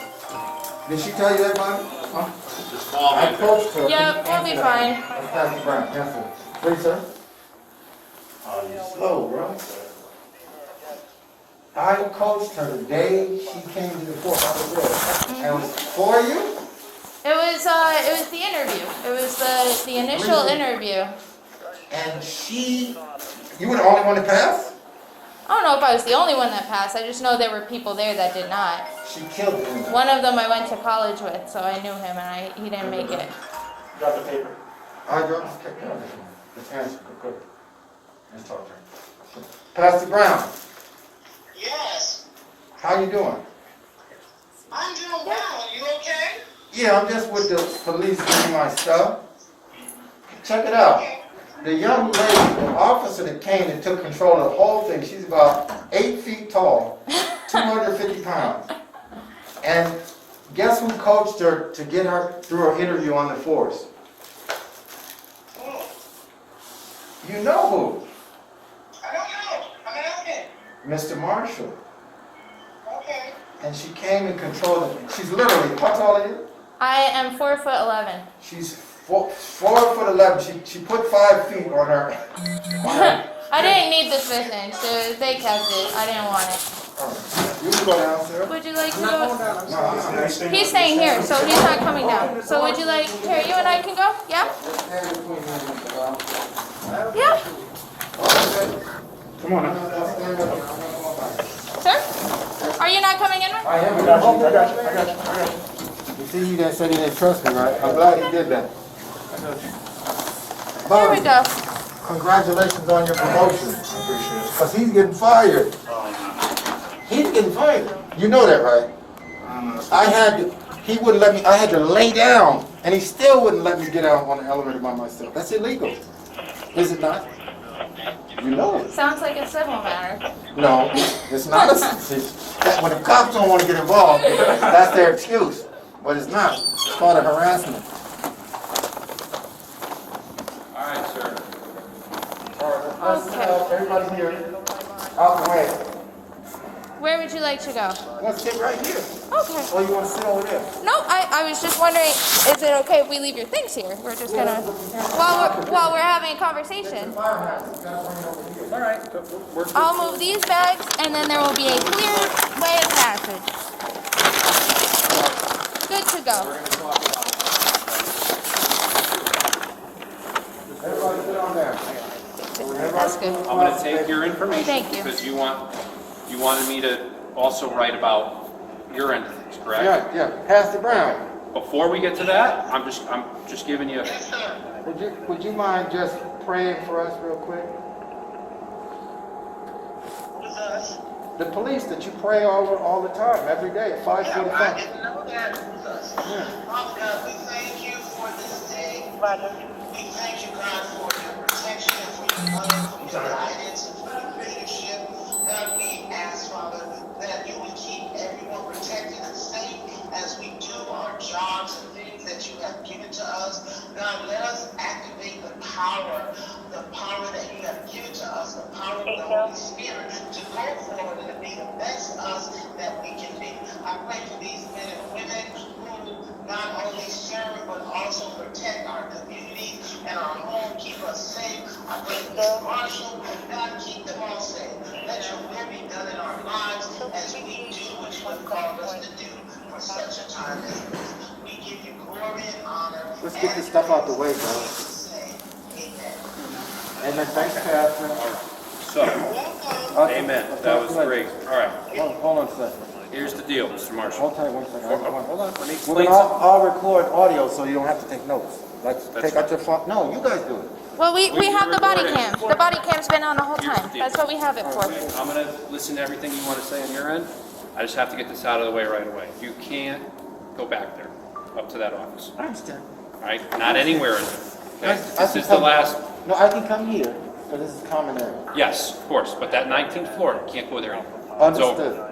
Did she tell you that, Bonnie? Huh? Just follow I me. coached her. Yeah, we'll be fine. Pastor Brown, yes, sir. Please, sir. Oh, you're slow, bro. I coached her the day she came to the court. I was there. And it was for you? It was the interview. It was the initial interview. And you were the only one to pass? I don't know if I was the only one that passed. I just know there were people there that did not. She killed it. One of them I went to college with, so I knew him, and he didn't make it. Drop the paper. I just kept going. Let's answer. Go. Let's talk to her. Pastor Brown, Yes, how you doing? I'm doing well. You okay? Yeah, I'm just with the police getting my stuff. Check it out. The young lady, the officer that came and took control of the whole thing, she's about 8 feet tall, 250 pounds. And guess who coached her to get her through her interview on the force? You know who? I don't know. I'm asking. Mr. Marshall. Okay. And she came and controlled it. She's literally, how tall are you? I am 4'11". She's 4'11". She put 5 feet on her. I didn't need the 5th inch, so they kept it. I didn't want it. You can go down, sir. Would you like to I'm not going go? down, I'm sorry. He's staying here, so he's not coming down. So would you like, here, you and I can go? Yeah? Yeah? Come on now. Sir? Are you not coming in? I am. I got you. You see, you didn't say you didn't trust me, right? I'm glad he did that. There we go. Congratulations on your promotion. Because he's getting fired. He's getting fired. You know that, right? He wouldn't let me, I had to lay down, and he still wouldn't let me get out on the elevator by myself. That's illegal. Is it not? You know it. Sounds like a civil matter. No, it's not. When the cops don't want to get involved, that's their excuse. But it's not. It's called a harassment. All right, sir. Okay. Everybody here, out the way. Where would you like to go? Let's sit right here. Okay. Or you want to sit over there? No, I was just wondering, is it okay if we leave your things here? We're just gonna, while we're having a conversation. All right. I'll move these bags, and then there will be a clear way of passage. Good to go. Everybody sit on there. That's good. I'm gonna take your information. Thank you. Because you wanted me to also write about your end of things, correct? Yeah. Pastor Brown, Before we get to that, I'm just giving you, Yes, sir. would you mind just praying for us real quick? Who's us? The police that you pray over all the time, every day at I 5:45. didn't know that. Who's us? Father God, we thank you for this day. We thank you, God, for your protection and for your love, for your guidance and for your leadership. God, we ask, Father, that you would keep everyone protected and safe as we do our jobs and things that you have given to us. God, let us activate the power that you have given to us, the power of the Holy Spirit to go forward and to be the best us that we can be. I pray for these men and women who not only serve but also protect our communities and our home, keep us safe. I pray for Mr. Marshall. God, keep them all safe. Let your will be done in our lives as we do what you have called us to do for such a time as this. We give you glory and honor. Let's get this stuff out the way, bro. Amen. Amen. Thanks, Pastor. so, amen. That was great. All right, Hold on a second. here's the deal, Mr. Marshall. Hold tight 1 second. Hold on, let me We're explain gonna something. all record audio so you don't have to take notes. Like, That's take out your phone. No, you guys do it. Well, we have the body recorded. cam. The body cam's been on the whole Here's the time. deal. That's what we have it for. I'm gonna listen to everything you wanna say on your end. I just have to get this out of the way right away. You can't go back there, up to that office, I understand. all right? Not anywhere in there, okay? I This can is the come- last, No, I can come here, because this is common area. yes, of course, but that 19th floor, you can't go there anymore. It's over. Understood.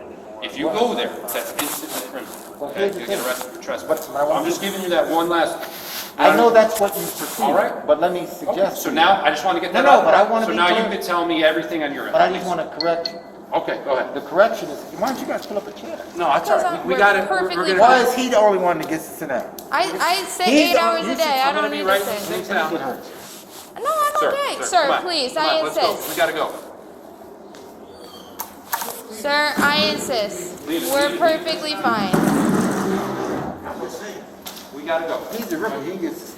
If you go there, that's instantly criminal, Well, okay? here's the You get thing. arrested for But trespassing. I want I'm just giving you that one last. I know that's what you perceive. All right. But let me Okay, suggest. so now, I just wanna get that No, out. but I wanna So be now you clear. can tell me everything on your end. But I just please. want to correct Okay, go ahead. The correction is, why don't you guys pull up a chair? No, that's all right. We We're got it. perfectly We're Why gonna. is he the only one that gets to sit down? I sit He's 8 the- hours you a should- day. I I'm gonna don't be need right to sit. things Let me down. get hurt. No, I'm okay. Sir, come on, please, come on, I let's go. insist. We gotta go. Sir, I insist. Leave it, We're leave it. perfectly fine. We gotta go. He's the rookie, he gets,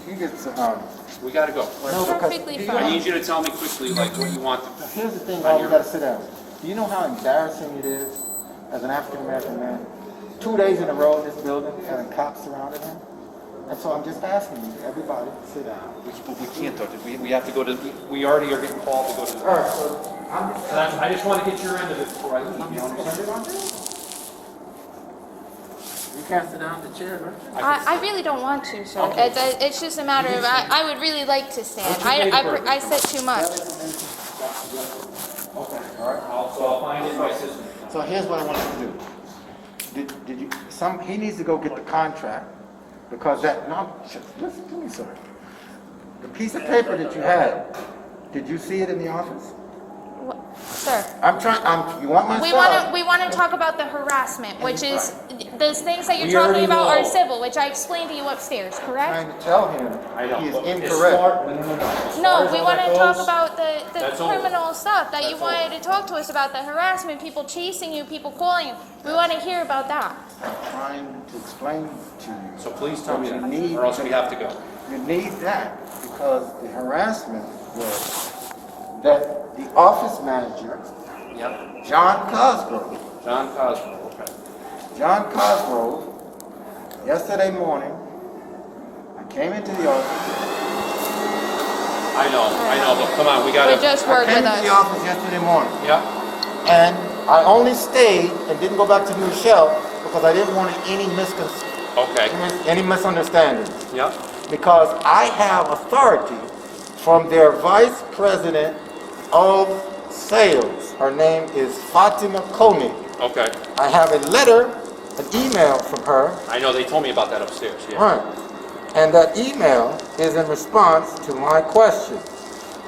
We gotta go. no, because. Perfectly I fine. need you to tell me quickly, like, what you want to. Here's the thing, why we gotta sit down. Do you know how embarrassing it is as an African American man? 2 days in a row in this building, having cops surrounded him? And so I'm just asking you, everybody, sit down. We can't, though. We have to go to, we already are getting called to go to. Alright, so I'm just. I just want to get your end of it before I leave, you understand? You can't sit down in the chair, right? I really don't want to, sir. Okay. It's just a matter of, I would really like to stand. What's your date of birth? I sit too much. Okay, alright. I'll find it in my system. So here's what I want you to do. Did you, he needs to go get the contract, because that, no, listen to me, sir. The piece of paper that you had, did you see it in the office? Sir, You want my we stuff? want to talk about the harassment, which is, those things that you're We talking already about are know. civil, which I explained to you upstairs, correct? Trying to tell him I know. he is but as incorrect. far- No. No, we want to talk about the That's all. criminal stuff that you That's all. wanted to talk to us about, the harassment, people chasing you, people calling you. We want to hear about that. I'm trying to explain to you. So please tell me You that, need or else we have to go. You need that because the harassment was that the office manager, Yep. John Cosgrove, John Cosgrove, okay. John Cosgrove, yesterday morning, I came into the office. I know, but come on, we gotta. But just I work came with into the us. office yesterday morning, Yep. and I only stayed and didn't go back to New Shell because I didn't want Okay. any misunderstandings. Yep. Because I have authority from their vice president of sales. Her name is Fatima Koenig. Okay. I have a letter, an email from her. I know, they told me about that upstairs, yeah. Right. And that email is in response to my question.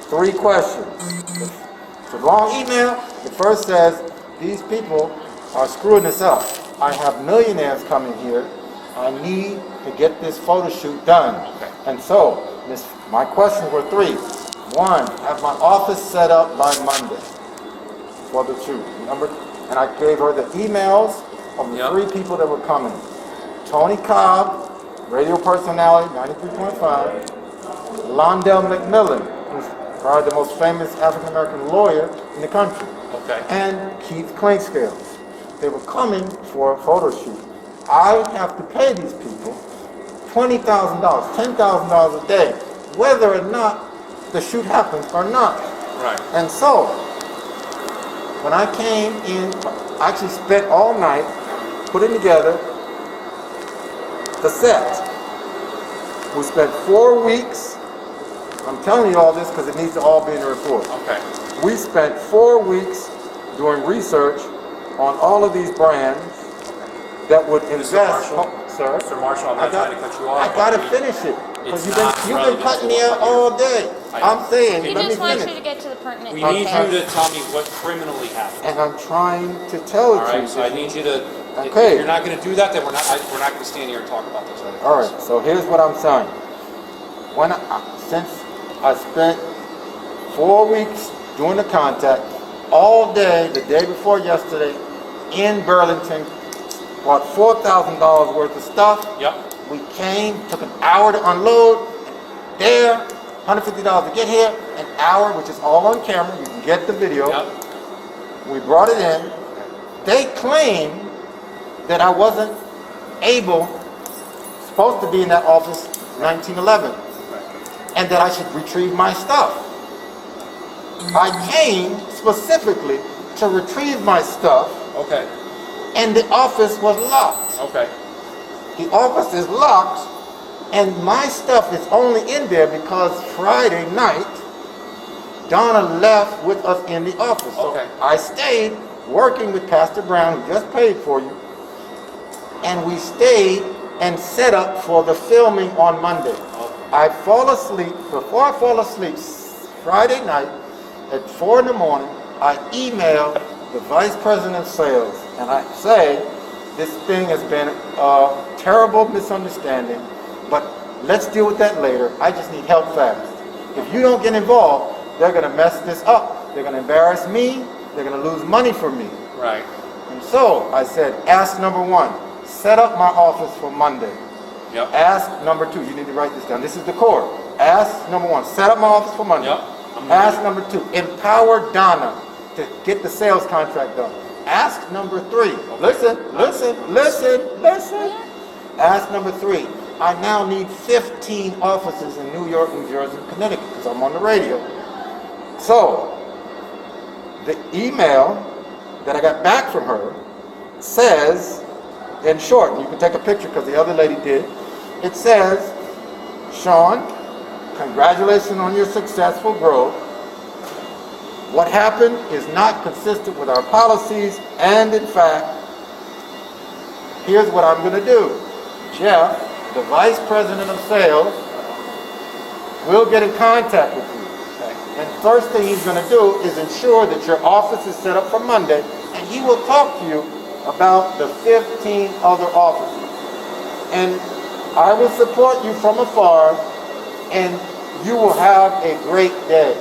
3 questions. It's a long email. The first says, these people are screwing us up. I have millionaires coming here. I need to get this photo shoot done. Okay. And so, my questions were 3. 1, have my office set up by Monday for the shoot. Remember? And I gave her the emails of the Yep. 3 people that were coming. Tony Cobb, radio personality, 93.5. Londell McMillan, who's probably the most famous African-American lawyer in the country. Okay. And Keith Clinkscales. They were coming for a photo shoot. I have to pay these people $20,000, $10,000 a day, whether or not the shoot happens or not. Right. And so, when I came in, I actually spent all night putting together the set. We spent 4 weeks. I'm telling you all this because it needs to all be in the report. Okay. We spent 4 weeks doing research on all of these brands that would invest. Marshall? Sir? Mr. Marshall, I'm not trying to cut you off. I gotta but finish it. It's Because you've not been relevant cutting to me what out we're all day. I- I'm saying, He let me just wants you finish. to get to the pertinent we details. need you to tell me what criminally happened. And I'm trying to tell All it to right, you. so I need you to, Okay. if you're not gonna do that, then we're not gonna stand here and talk about this. All right, so here's what I'm saying. Since I spent 4 weeks doing the contact, all day, the day before yesterday, in Burlington, bought $4,000 worth of stuff. Yep. We came, took an hour to unload. There, $150 to get here, an hour, which is all on camera. You can get the video. Yep. We brought it in. They claim that I wasn't supposed to be in that office 1911, and that I should retrieve my stuff. I came specifically to retrieve my stuff, Okay. and the office was locked. Okay. The office is locked, and my stuff is only in there because Friday night, Donna left with us in the office. So Okay. I stayed working with Pastor Brown, who just paid for you, and we stayed and set up for the filming on Monday. I fall asleep, before I fall asleep Friday night at 4 in the morning, I emailed the vice president of sales, and I say this thing has been a terrible misunderstanding, but let's deal with that later. I just need help fast. If you don't get involved, they're going to mess this up. They're going to embarrass me. They're going to lose money from me. Right. And so I said, ask number one, set up my office for Monday. Yep. Ask number two, you need to write this down. This is the core. Ask number one, set up my office for Monday. Yep. Ask number two, empower Donna to get the sales contract done. Ask number three, listen. Ask number three, I now need 15 offices in New York, New Jersey, and Connecticut because I'm on the radio. So, the email that I got back from her says, in short, and you can take a picture because the other lady did, it says, Sean, congratulations on your successful growth. What happened is not consistent with our policies, and in fact, here's what I'm going to do. Jeff, the vice president of sales, will get in contact with you. And first thing he's going to do is ensure that your office is set up for Monday, and he will talk to you about the 15 other offices. And I will support you from afar, and you will have a great day.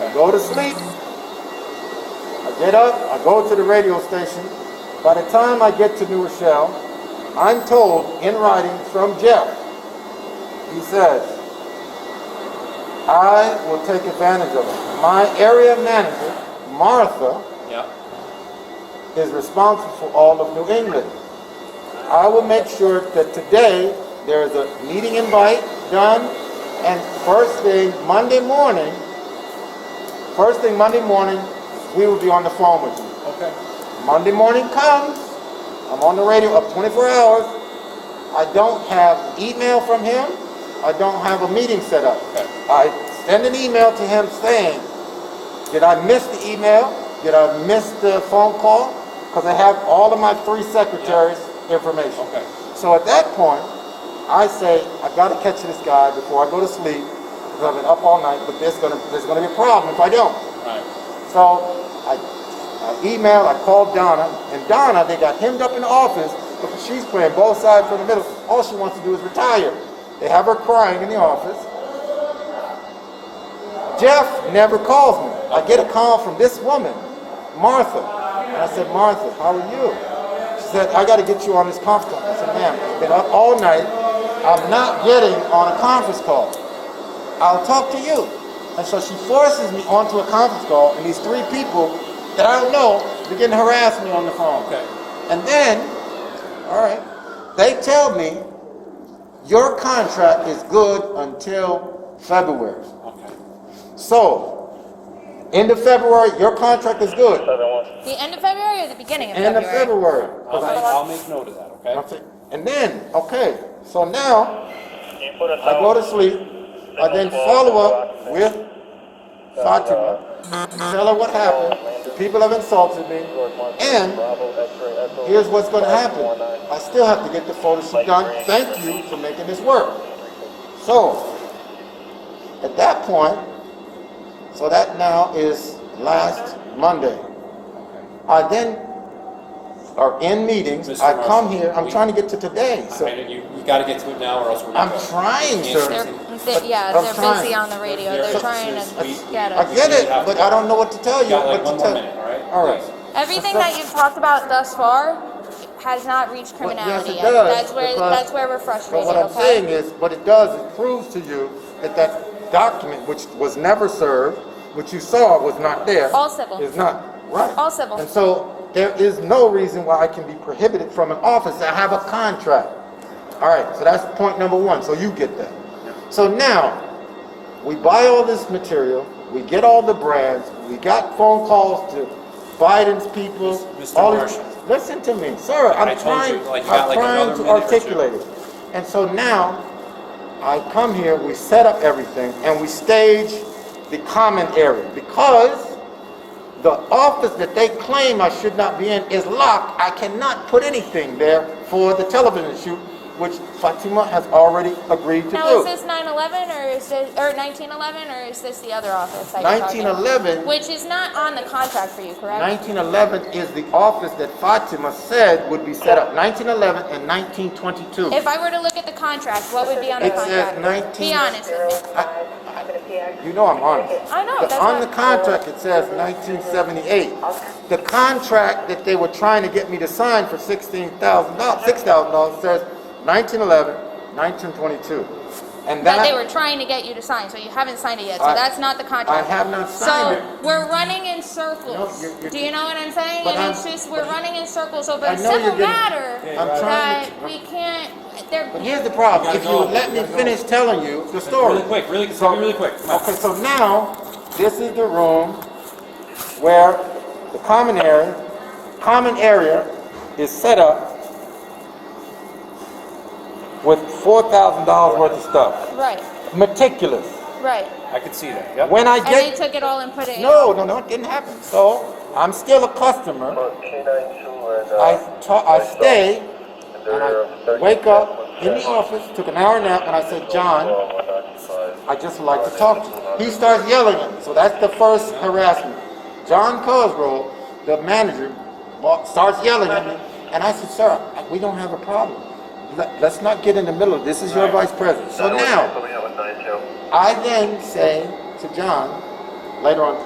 I go to sleep, I get up, I go to the radio station. By the time I get to New Rochelle, I'm told in writing from Jeff, he says, I will take advantage of it. My area manager, Martha, Yep. is responsible for all of New England. I will make sure that today there is a meeting invite done, and first thing Monday morning, we will be on the phone with you. Okay. Monday morning comes, I'm on the radio up 24 hours. I don't have email from him. I don't have a meeting set up. Okay. I send an email to him saying, did I miss the email? Did I miss the phone call? Because I have all of my 3 secretaries' information. Okay. So at that point, I say, I got to catch this guy before I go to sleep because I've been up all night, but there's gonna be a problem if I don't. Right. So I emailed, I called Donna, and Donna, they got hemmed up in the office because she's playing both sides from the middle. All she wants to do is retire. They have her crying in the office. Jeff never calls me. I get a call from this woman, Martha. And I said, Martha, how are you? She said, I got to get you on this conference call. I said, ma'am, I've been up all night. I'm not getting on a conference call. I'll talk to you. And so she forces me onto a conference call, and these 3 people that I don't know begin to harass me on the phone. Okay. And then, all right, they tell me your contract is good until February. Okay. So, end of February, your contract is good. The end of February or the beginning of End of February? February. I'll make note of that, okay? And then, okay, so now, I go to sleep, I then follow up with Fatima, tell her what happened, the people have insulted me, and here's what's going to happen. I still have to get the photo shoot done. Thank you for making this work. So, at that point, so that now is last Monday. I then are in meetings. Mr. I come Marshall, here. I'm trying to get to today. So You got to get to it now, or else we're I'm not going. trying, Can't sir. say- They're I'm trying. busy on the radio. They're trying to get I us. get it, but I don't know what to tell You you. got like What one to more tell. minute, all right? All right. Everything that you've talked about thus far has not reached Well, criminality yes, it yet. does, That's where we're But frustrated, what I'm okay? saying is, what it does, it proves to you that that document, which was never served, which you saw was not there, All civil. is not right. All civil. And so there is no reason why I can be prohibited from an office. I have a contract. All right, so that's point number 1. So you get that. So now, we buy all this material, we get all the brands, we got phone calls to Biden's people. Mr. all Marshall. Listen to me, sir. I I'm told trying, you, like, you got I'm like trying another to minute or two. articulate it. And so now, I come here, we set up everything, and we stage the common area. Because the office that they claim I should not be in is locked, I cannot put anything there for the television shoot which Fatima has already agreed to Now, do. is this 9/11 or is this, or 1911, or is this the other office that you're talking about? 1911, Which is not on the contract for you, correct? 1911 is the office that Fatima said would be set up. 1911 and 1922. If I were to look at the contract, what would be on the It says contract? 19. Be honest with me. You know I'm honest. I know, But that's on the what, contract, it says 1978. The contract that they were trying to get me to sign for $6,000 says 1911, 1922. And that they that, were trying to get you to sign, so you haven't signed it yet, so I- that's not the contract. I have not signed So, it. we're running in circles. No, you're- Do you know what I'm saying? But And it's I'm- just, we're running in circles over I a know you're civil getting- matter I'm trying that we can't, there, but here's the problem. If you would let me finish telling you the story. Really quick, really quick. Come on. Okay, so now, this is the room where the common area is set up with $4,000 worth of stuff. right, Meticulous. right. I could see that, yep. When I And they get, took it all and put it in. no, it didn't happen. So, I'm still a customer. I stay, and I wake up in the office, took an hour nap, and I said, John, I just would like to talk to you. He starts yelling at me, so that's the first harassment. John Cosgrove, the manager, starts yelling at me, and I said, sir, we don't have a problem. Let's not get in the middle of this. This is your vice president. So now, I then say to John, later on,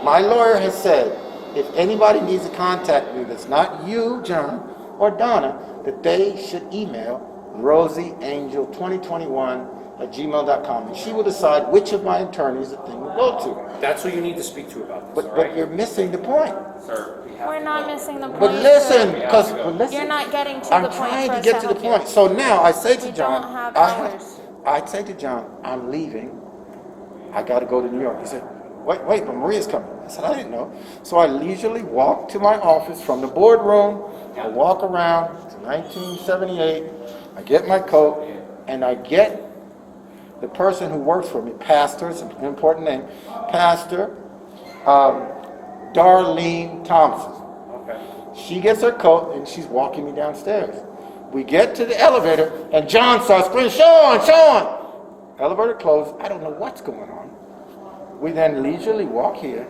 my lawyer has said, if anybody needs to contact me that's not you, John, or Donna, that they should email rosieangel2021@gmail.com, and she will decide which of my attorneys the thing will go to. That's who you need to speak to about this, all But right? you're missing the point. Sir, we have We're to not go. missing the point. But listen, sir. because You're not getting to I'm the point trying for to us get to the help you. point. So now I say to We John, don't have hours. I say to John, I'm leaving. I got to go to New York. He said, wait, but Maria's coming. I said, I didn't know. So I leisurely walk to my office from the boardroom. I walk around to 1978. I get my coat, and I get the person who works for me, Pastor, it's an important name, Pastor Darlene Thompson. Okay. She gets her coat and she's walking me downstairs. We get to the elevator and John starts screaming, Sean! Elevator closed. I don't know what's going on. We then leisurely walk here.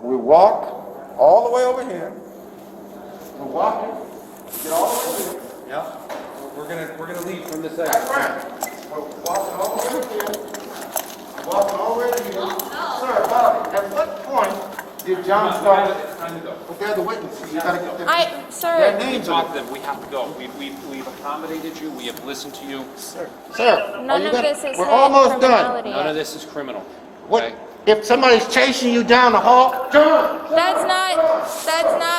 We walk all the way over here. We're walking. We get all the way over here. Yeah. We're gonna leave from this That's exit. right. We're walking all the way over here. Walking all the way over here. Sir, Bobby, at what point did John start? It's time to go. But they're the witnesses. You gotta get them. Their Sir, We names on talked to them, we have to go. We've accommodated you, we have listened to you. Sir, none of this is we're hit almost done. criminality None of yet. this is criminal, What, okay? if somebody's chasing you down the hall? John! That's not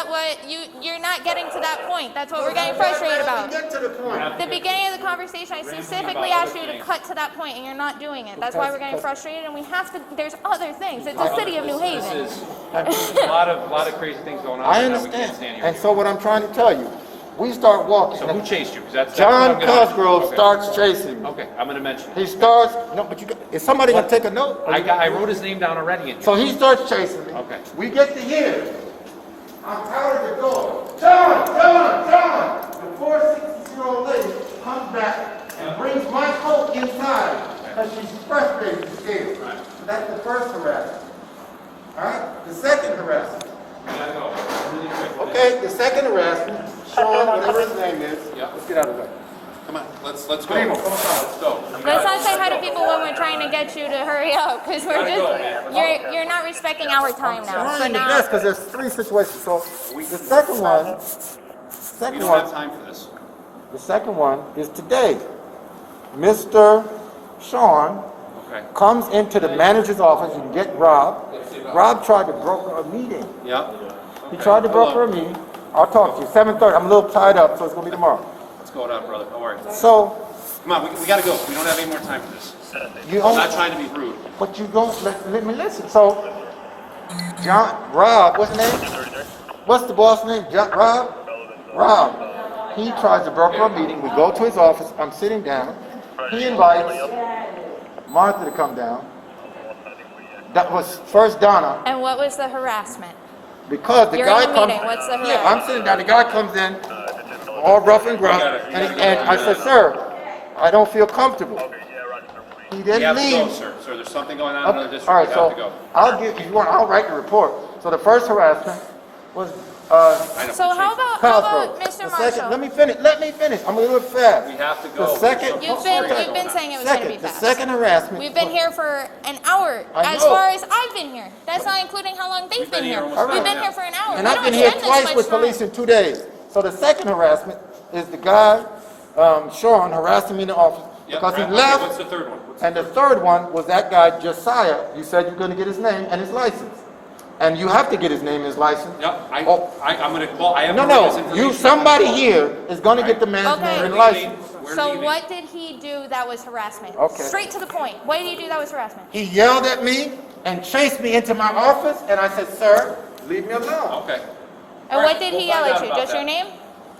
what you're not getting to that point. That's what we're getting frustrated about. Get to the point. The beginning of the conversation, I specifically asked you to cut to that point, and you're not doing it. That's why we're getting frustrated, and we have to, there's other things. It's the city of New This Haven. is a lot of crazy things going on. I right now. We can't understand. stand And here. so what I'm trying to tell you, we start walking. So who chased you? 'Cause that's what John I'm gonna- Cosgrove okay. starts chasing me. Okay, I'm gonna mention He it. starts, no, but is somebody gonna take a note? I wrote his name down already in here. So he starts chasing me. Okay. We get to here. I'm out of the door. John! The poor 60-year-old lady comes back and brings my coat inside because she's frustrated and scared. That's the first harassment. All right? The second harassment. We gotta go, really quick. Okay, the second harassment, Sean, whatever his name is. Yeah. Let's get out of the way. Come on, let's go. Primo, come on. Let's go. Let's not say hi to people when we're trying to get you to hurry up, because we're you're not respecting our time now. So Trying the now, best because there's three situations. So the second We don't have time for this. the second one is today. Mr. Sean Okay. comes into the manager's office and get Rob. Rob tried to broker a meeting. Yeah. He tried to broker a meeting. I'll talk to you. 7:30. I'm a little tied up, so it's gonna be tomorrow. What's going on, brother? Don't worry. So Come on, we gotta go. We don't have any more time for this. you I'm only, not trying to be rude. but you don't let me listen. So Rob, what's his name? What's the boss name? Rob. He tries to broker a meeting. We go to his office. I'm sitting down. He invites Martha to come down. That was first Donna, and what was the harassment? because the You're guy in a comes. meeting. What's the Yeah, I'm sitting down. The guy comes in. all rough and gruff, You gotta and I said, sir, I don't feel comfortable. He You didn't have to go, leave. sir. Sir, there's something going on in the district. All right, You have to so go. I'll give, if you want, I'll write the report. So the first harassment was, I know. So how about Cosgrove. Mr. The second, Marshall? let me finish, I'm a little fast. We have to The go. second, You've been saying it was gonna be the fast. second harassment. We've been here for an hour, I as know. far as I've been here. That's not including how long they've been here. almost We've an been hour here now. for an hour. And We I've don't been here spend this twice much with time. police in 2 days. So the second harassment is the guy, Sean, harassing me in the office Yep, because he right. left. Okay, what's the third one? And the third one was that guy, Josiah. You said you're gonna get his name and his license. And you have to get his name and his license. Yep, Oh. I'm gonna call, I have No, to read this no, information. somebody here is gonna get the man's Okay. name and We're license. leaving. We're So leaving. what did he do that was harassment? Okay. Straight to the point. What did he do that was harassment? He yelled at me and chased me into my office, and I said, sir, leave me alone. Okay. And All what right, did we'll he yell find at out you? about Just your that. name?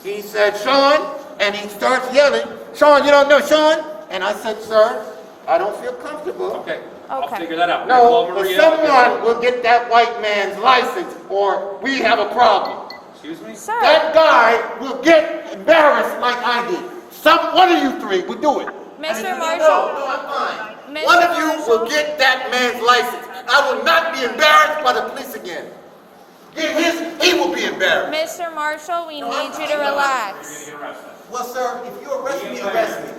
He said, Sean, and he starts yelling, Sean, you don't know Sean? And I said, sir, I don't feel comfortable. Okay, I'll Okay. figure that out. No, Call but Maria, I'll get someone her- will get that white man's license, or we have a problem. Excuse me? Sir, That guy will get embarrassed like I did. One of you three will do it. Mr. No, Marshall, I'm fine. Mr. One of you will Marshall. get that man's license. I will not be embarrassed by the police again. He will be embarrassed. Mr. Marshall, we need you to relax. Well, sir, if you arrest me, arrest me.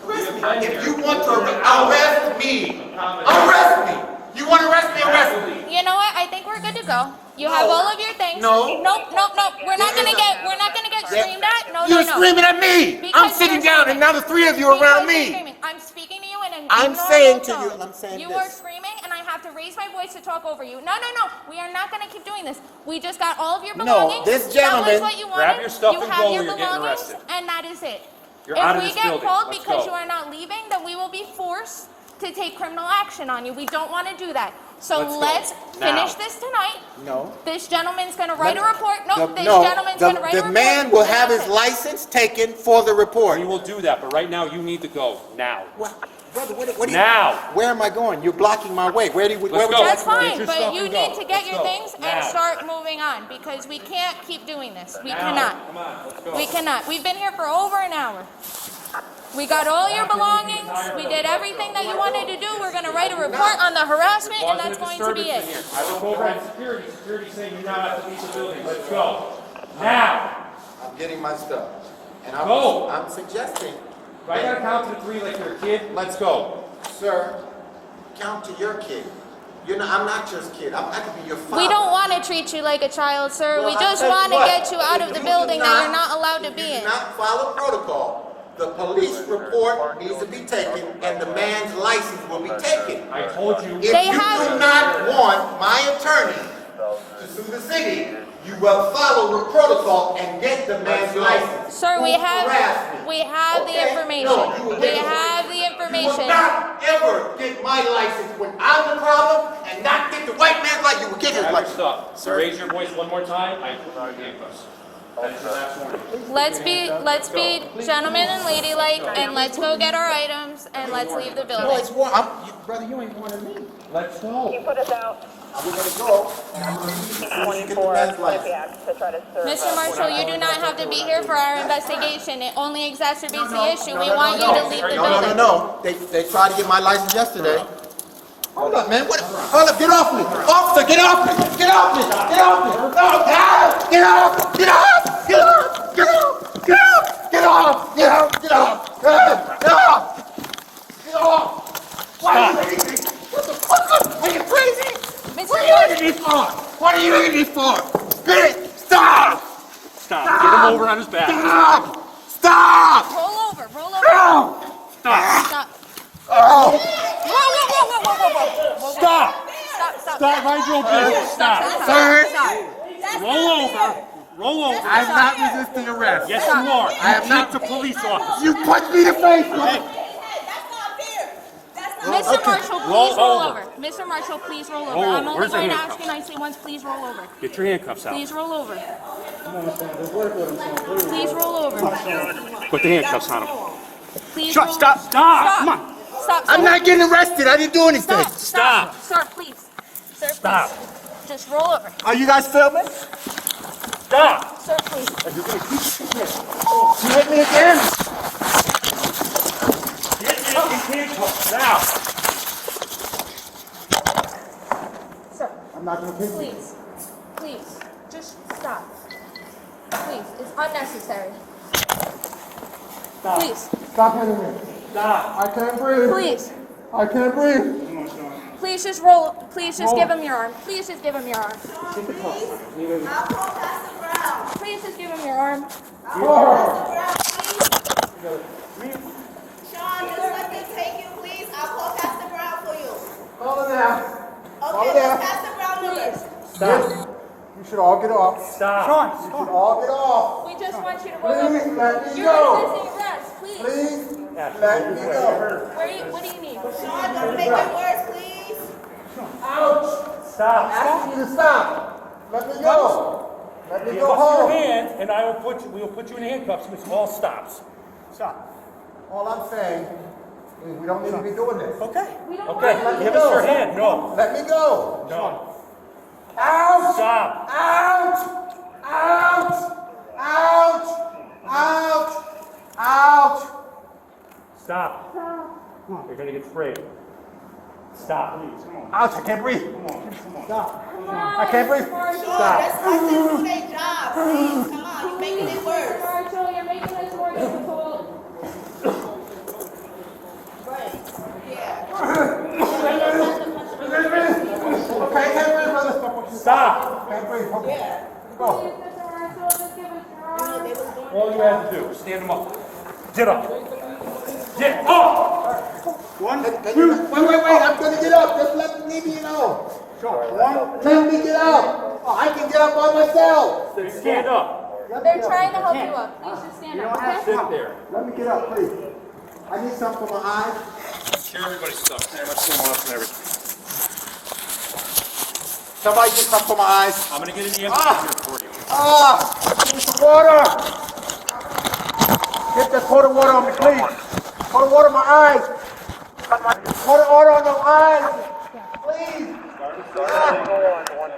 Arrest me. If you want to arrest me, arrest me. You want to arrest me, arrest me. You know what? I think we're good to go. You have all of your things. No. Nope. We're not gonna get screamed at. No, You're no. screaming at me. Because I'm sitting you're down, and now the three of you are Because around you're me. screaming. I'm speaking to you in a I'm normal saying to tone. you, I'm saying You this. are screaming, and I have to raise my voice to talk over you. No. We are not gonna keep doing this. We just got all of your belongings. this That gentleman- was what you wanted. Grab your stuff you and have go, your or you're getting belongings, arrested. and that is it. You're if out of we this get building. called Let's because go. you are not leaving, then we will be forced to take criminal action on you. We don't want to do that. So Let's go. let's finish Now. this tonight. No. This gentleman's gonna write a report. No, this No, gentleman's gonna write a the report. man will have his That's it. license taken for the report. We will do that, but right now you need to go, now. Brother, what do you? Now. Where am I going? You're blocking my way. Where Let's would go. you? That's Get fine, your but stuff you and need go. to get Let's your go. things and Now. start moving on, because we can't keep doing this. We Now. cannot. Come on, let's go. We cannot. We've been here for over an hour. We got all your belongings. We did everything that you wanted to do. We're gonna write a report on the harassment, and that's going to be it. I look over at security, security saying you're not at the leave the building, let's go. Now. I'm getting my stuff. And Go. I'm suggesting, If I gotta count to 3 like you're a kid, let's go. sir, count to your kid. I'm not your kid. I could be your father. We don't want to treat you like a child, sir. Well, We I just tell you want to what, get you out if of the you building do that you're not allowed to if be you in. do not follow protocol, the police report needs to be taken and the man's license will be taken. I told you. If They you have- do not want my attorney to sue the city, you will follow the protocol and get the man's license. Sir, we Who have harassed me. the Okay? information. No, you will We get it. have the You will information. not ever get my license when I'm the problem and not get the white man's license. You will get his Have your license. stuff. So raise your voice one more time, I put you in handcuffs. That is your last warning. Let's be gentlemen and ladylike, and let's go get our items, and let's leave the No, building. it's war. Brother, you ain't wanting me. Let's go. We're gonna go. And I'm gonna leave as soon as you get the man's license. Mr. Marshall, you do not have to be here for our investigation. It only exacerbates the issue. We want you to leave the building. No. They tried to get my license yesterday. Hold up, man. Hold up. Get off me. Officer, get off me. Get off me. Get off me. No, get off. Get off. Get off. Get off. Get off. Get off. Get off. Get off. Get off. Get off. Get off. Why are you hitting me? What the fuck? Are you crazy? Mr. What are you hitting me for? What are you hitting me for? Bitch, stop. Stop. Get him over on his back. Stop. Stop. Roll over. No. Stop. Stop. Oh. Whoa. Stop. Stop. Stop. Mind your own business. Stop. Sir. Roll over. Roll over. I'm not resisting arrest. Yes, you are. I am not the police officer. You punched me in the face. Mr. Marshall, please Roll roll over. over. Mr. Marshall, please roll over. Roll I'm over. only Where's the going to handcuffs? ask you nicely once. Please roll over. Get your handcuffs out. Please roll over. Please roll over. Put the handcuffs on him. Please roll Stop. over. Stop. Come on. Stop. I'm not getting arrested. I didn't do anything. Stop. Sir, please. Sir, please. Stop. Just roll over. Are you guys filming? Stop. Sir, please. If you're gonna keep You hit me again? get in handcuffs now. Sir, I'm not gonna hit you. please. Please. Just stop. Please. It's unnecessary. Stop. Please. Stop hitting me. Stop. I can't breathe. Please. I can't breathe. Come on, Sean. Please just roll. Please just Roll. give him your arm. Please just give him your arm. Take the cuffs. I'll call Pastor Brown. Please just give him your arm. I'll call Pastor Brown, please. Leave. Sean, just let them take you, please. I'll call Pastor Brown for you. Call it now. Okay, there. what's Pastor Brown number? Stop. You should all get off. Stop. You should all get off. We just want you to roll over. Please let me You're go. resisting arrest. Please. Please Yeah, let me go. What do you need? Sean, don't make it worse, please. Ouch. Stop. Ask you to stop. Let me go. Let me Give go us your home. hand, and we will put you in handcuffs, which all stops. Stop. All I'm saying is we don't need to be doing this. Okay. We don't Okay. want you Give to us go. your hand. No. Let me go. No. Ouch. Stop. Ouch. Ouch. Ouch. Ouch. Ouch. Stop. You're gonna get sprayed. Stop. Please. Come on. Ouch. I can't breathe. Stop. I can't breathe. Sean, just let them do their job, please. Come on, you're making it worse. Marshall, you're making this more difficult. Right. Yeah. Okay, I can't breathe, brother. Stop. Can't breathe. Okay. Yeah. Go. Mr. Marshall, just give us your arm. They was doing All you have to do is stand them up. Get up. Get up. One, Wait. two. I'm gonna get up. Just leave me alone. One. Let me get up. Oh, I can get up by myself. Then stand up. They're trying to help you up. Please just stand up, okay? Sit there. Let me get up, please. I need something for my eyes. Share everybody's stuff. Everybody's seen watching everything. Somebody get something for my eyes. I'm gonna get in the ambulance here for you. Give me some water. Get that pour the water on me, please. Pour the water on my eyes. Pour the water on my eyes. Please.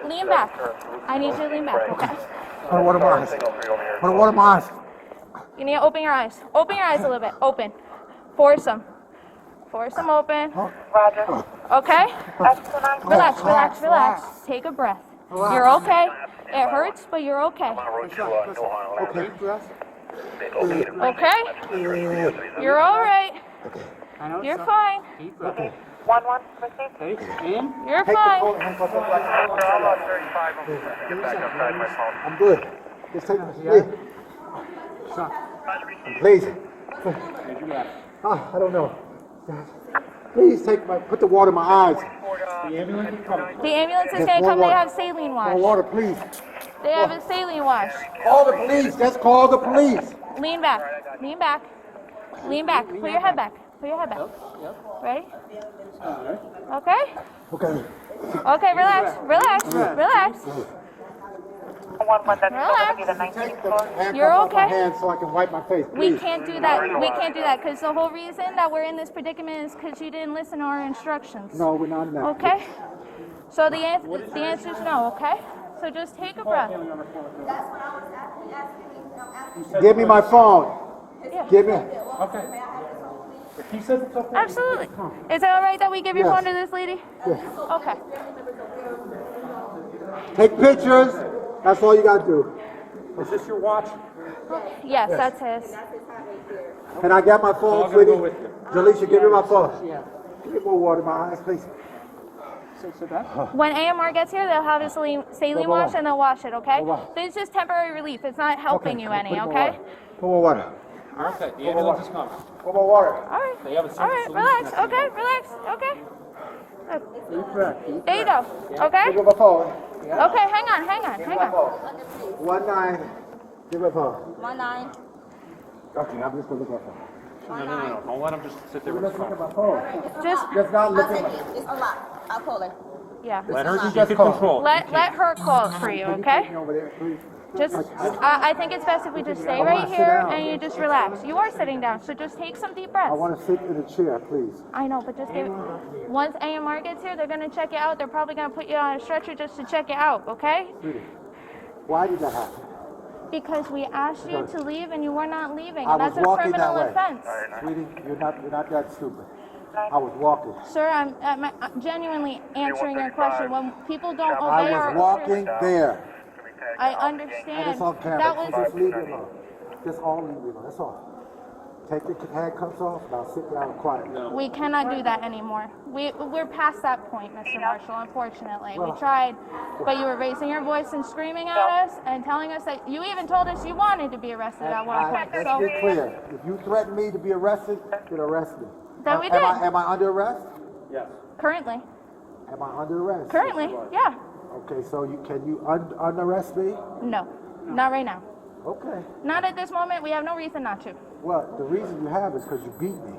Lean back. I need you to lean back, okay? Pour the water on my eyes. Pour the water on my eyes. You need to open your eyes. Open your eyes a little bit. Open. Force them. Force them open. Okay? Relax, relax, relax. Take a breath. You're okay. It hurts, but you're okay. Okay, breath. Okay? You're all right. You're fine. You're fine. I'm good. Just take me. Please. I don't know. Please put the water in my eyes. The ambulance is coming. The ambulance is Just going to more come. They water. have saline More wash. water, please. They have a saline wash. Call the police. Just call the police. Lean back. Lean back. Lean back. Put your head back. Put your head back. Ready? Okay? Okay. Okay, relax. Relax. Relax. Relax. Take the handcuff You're off my okay. hand so I can wipe my face. We Please. can't do that. We can't do that because the whole reason that we're in this predicament is because you didn't listen to our instructions. No, we're not in that. Okay? So the answer is no, okay? So just take a breath. That's what I was asking. Give me my phone. Yeah. Give me. May I have this phone, please? If he says it's okay. Absolutely. Is it all right that we give your Yes. phone to this lady? Okay. Take pictures. That's all you gotta do. Is this your watch? Yes, that's his. Can I get my phone, I'm gonna sweetie? go with you. Jaleisha, give me my phone. Yeah. Give me more water in my eyes, please. When AMR gets here, they'll have a saline wash and they'll wash it, okay? This is just temporary relief. It's not helping you any, okay? Put more water. Okay, the ambulance is coming. Put more water. All right. They have a All right, solution. relax. Okay, relax. Okay. Deep breath. There you go. Okay? Give me my phone. Okay, hang on, hang on, hang on. 19. Give me my phone. 19. Okay, I'm just gonna look at my phone. No. Don't let him just sit there with his Let's look at phone. my phone. Just, Just not look I'll at take my it. It's unlocked. I'll call her. yeah. Let her Just keep it call. control. Let her call for you, okay? over there, please. Just, I think it's best if we just stay right here and you just relax. You are sitting down, so just take some deep I breaths. want to sit in a chair, please. I know, but just give it. Once AMR gets here, they're gonna check you out. They're probably gonna put you on a stretcher just to check you out, okay? Sweetie, why did that happen? Because we asked you to leave and you were not leaving, I and was that's a walking that criminal way. offense. Sweetie, you're not that stupid. I was walking. Sir, I'm genuinely answering your question. When people don't I obey our was walking orders, there. I And understand. it's on camera. That was Just leave me alone. Just all leave me alone. That's all. Take the handcuffs off and I'll sit down quietly. we cannot do that anymore. We're past that point, Mr. Marshall, unfortunately. Well- We tried, but you were raising your voice and screaming at us and telling us that you even told us you wanted to be arrested at one point. Let's So be clear. If you threaten me to be arrested, then arrest me. Then we Am I- did. Am I under arrest? Yes. currently, Am I under arrest? yeah. Okay, so can you unarrest me? No, not right now. Okay. Not at this moment. We have no reason not to. Well, the reason you have is because you beat me.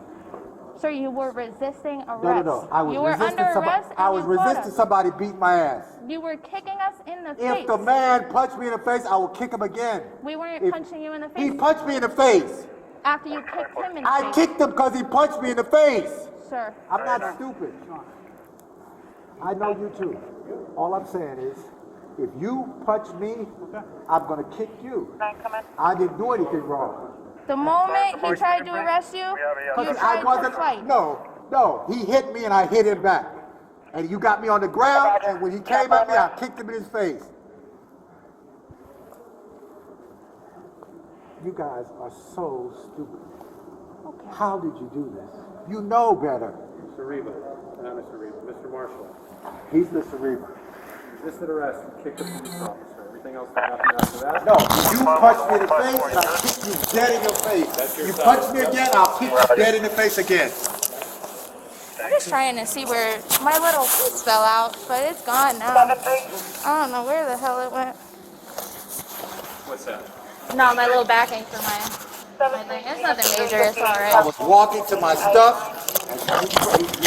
Sir, you were resisting arrest. No. I was you were resisting under somebody. arrest. I and was you fought resisting us. somebody beating my ass. You were kicking us in the face. If the man punched me in the face, I will kick him again. We weren't If punching you in the He face punched me in the face. after you kicked him in the I face. kicked him because he punched me in the face. Sir, I'm not stupid. I know you too. All I'm saying is, if you punch me, I'm gonna kick you. I didn't do anything wrong. the moment he tried to arrest you, you tried to fight. No, he hit me and I hit him back. And you got me on the ground, and when he came at me, I kicked him in his face. You guys are so stupid. Okay. How did you do this? You know better. Mr. Reba, not Mr. Reba, Mr. Marshall. He's Mr. Reaver. Resisted arrest, you kicked the police officer. Everything else that happened after that? No, you punch me in the face, and I'll kick you dead in your face. You punch me again, I'll kick you dead in the face again. I'm just trying to see where my little piece fell out, but it's gone now. I don't know where the hell it went. What's that? No, my little backing for my thing. It's nothing major. It's all I right. was walking to my stuff, and he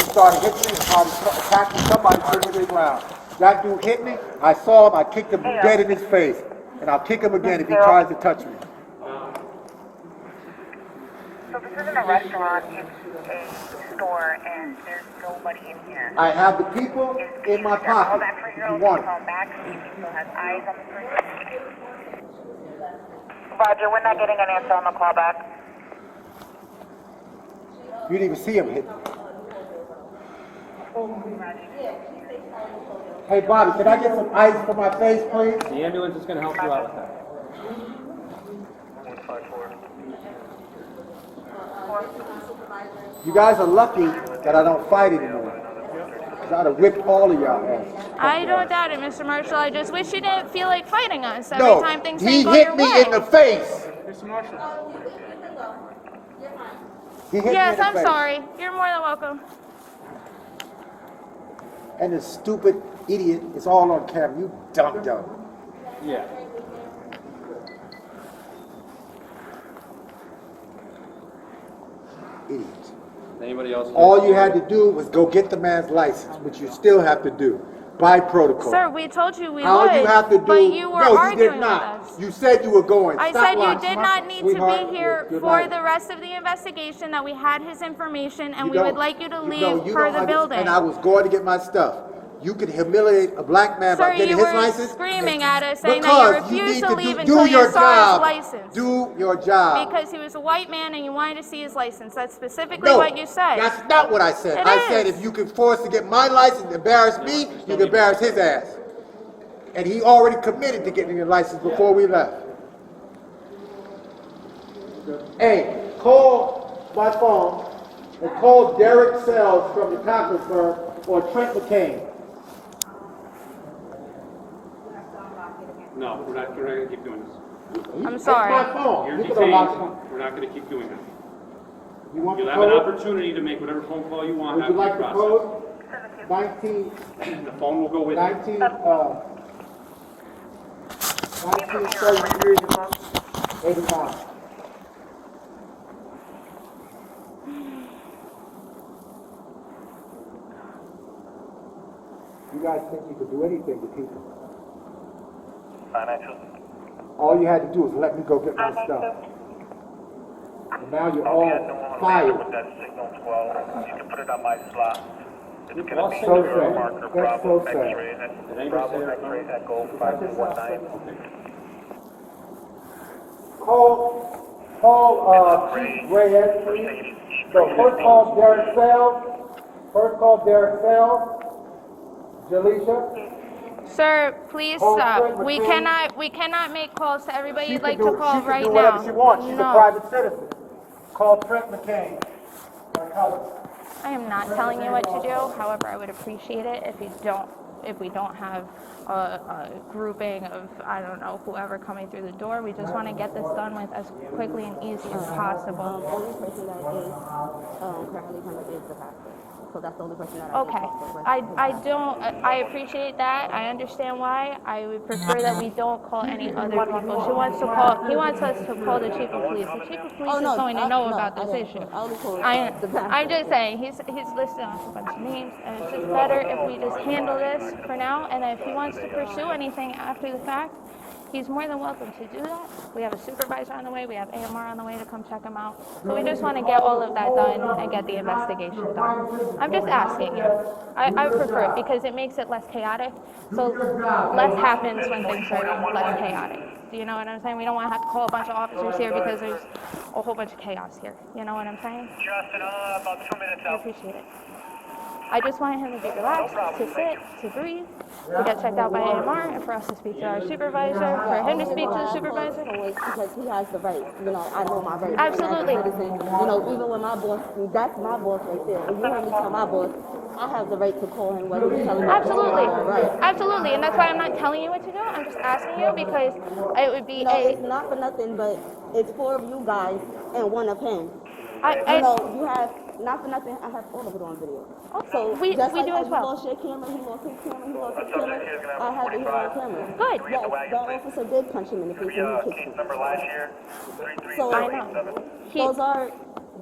started hitting me and started attacking somebody to the ground. That dude hit me, I saw him, I kicked him dead in his face. And I'll kick him again if he tries to touch me. So this isn't a restaurant, it's a store, and there's nobody in here. I have the people in my pocket, That if 3-year-old you want can it. call back, see if he still has eyes on the person. Roger, we're not getting an answer on the call back. You didn't even see him hit me. Hey Bobby, can I get some ice for my face, please? The ambulance is gonna help you out with that. You guys are lucky that I don't fight anymore. 'Cause I'd have whipped all of y'all ass. I don't doubt it, Mr. Marshall. I just wish you didn't feel like fighting us every No, time things he didn't go hit your me way. in the face. Mr. Marshall. He hit me Yes, in the I'm face. sorry. You're more than welcome. And this stupid idiot is all on camera. You dumb. Yeah. Idiot. Anybody else? All you had to do was go get the man's license, which you still have to do by protocol. Sir, we told you we All would, you have to do, but you were no, you arguing did with not. us. You said you were going. I Stop said you lying. did not need to Sweetheart, be here you're for lying. the rest of the investigation, that we had his information, and You we would don't- like you to you leave don't- you for don't the under- building. And I was going to get my stuff. You can humiliate a black man Sir, by getting you his were license. screaming at us, saying that you Because refused need to leave do until you your saw job. his license. Do your job. Because he was a white man and you wanted to see his license. That's specifically No, what you said. that's not what I said. It I said is. if you can force to get my license and embarrass me, you can embarrass his ass. And he already committed to getting your license before we left. Hey, call my phone and call Derek Sells from the conference firm or Trent McKernan. No, we're not gonna keep doing this. I'm sorry. That's my phone. You're You can detained. unlock We're not gonna keep doing that. You want You'll the have an code? opportunity to make whatever phone call you want Would you after like the the process. code? 19, The phone will go with you. 1933, 89. You guys think you could do anything to people? Financial. All you had to do was let me go get my stuff. And now you're all fired. That signal 12, you can put it on my slot. It's All gonna be So zero sad. marker, That's Bravo, so sad. X-ray, Did and anybody say Bravo, their X-ray, phone? Echo, 5219. Call Chief Reyes, please. So first call Derek Sells. First call Derek Sells. Jaleisha. Sir, please Call stop. Trent We McKernan. cannot make calls to everybody She you'd can like do, to call she can right do now. whatever she wants. She's a No. private citizen. Call Trent McKernan. My cousin. I am not telling you what to do. However, I would appreciate it if we don't have a grouping of, I don't know, whoever coming through the door. We just want to get this done with as quickly and easy as possible. Only person that is currently coming is the pastor. So that's the only person that Okay. I appreciate that. I understand why. I would prefer that we don't call any other people. He wants us to call the chief of police. The chief of police is going to know about this issue. I'm just saying, he's listed off a bunch of names, and it's just better if we just handle this for now, and if he wants to pursue anything after the fact, he's more than welcome to do that. We have a supervisor on the way, we have AMR on the way to come check him out. So we just want to get all of that done and get the investigation done. I'm just asking you. I prefer it because it makes it less chaotic. So less happens when things are less chaotic. Do you know what I'm saying? We don't want to have to call a bunch of officers here because there's a whole bunch of chaos here. You know what I'm saying? Justin, about 2 minutes I out. appreciate it. I just want him to be relaxed, to sit, to breathe, to get checked out by AMR, and for us to speak to our supervisor, for him to speak to the supervisor. Because he has the right. You know, I know my rights. Absolutely. And as a citizen, you know, even when my boss, that's my boss right there. If you heard me tell my boss, I have the right to call him whether he's telling me. Absolutely. Right. Absolutely. And that's why I'm not telling you what to do. I'm just asking you because it would be It's not for nothing, but it's 4 of you guys and 1 of him. You know, you have, not for nothing, I have all of it on video. So we just like do how as you well. lost your camera, he lost his camera, he lost his camera, I have it here on camera. Good. Yes, that officer did punch him in the face and he kicked him. Number last year, So I know. those are,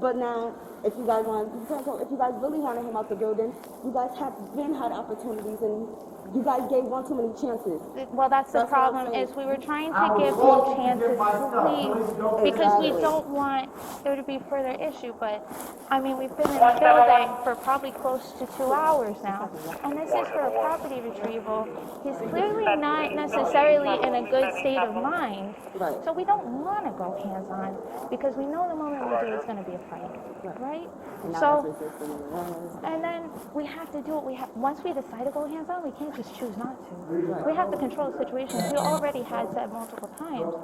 but now, if you guys if you guys really wanted him out the building, you guys have been had opportunities and you guys gave 1 too many chances. Well, that's the That's what I'm problem, saying. is we were trying to give full chances, please, because we don't want there to be further issue, but, I mean, we've been in the building for probably close to 2 hours now, and this is for a property retrieval. He's clearly not necessarily in a good state of mind, Right. so we don't want to go hands-on, because we know the moment we do, it's going to be a fight, right? And now So, that's resisting and running. and then we have to do what we have. Once we decide to go hands-on, we can't just choose not to. We have to control the situation. He already had said multiple times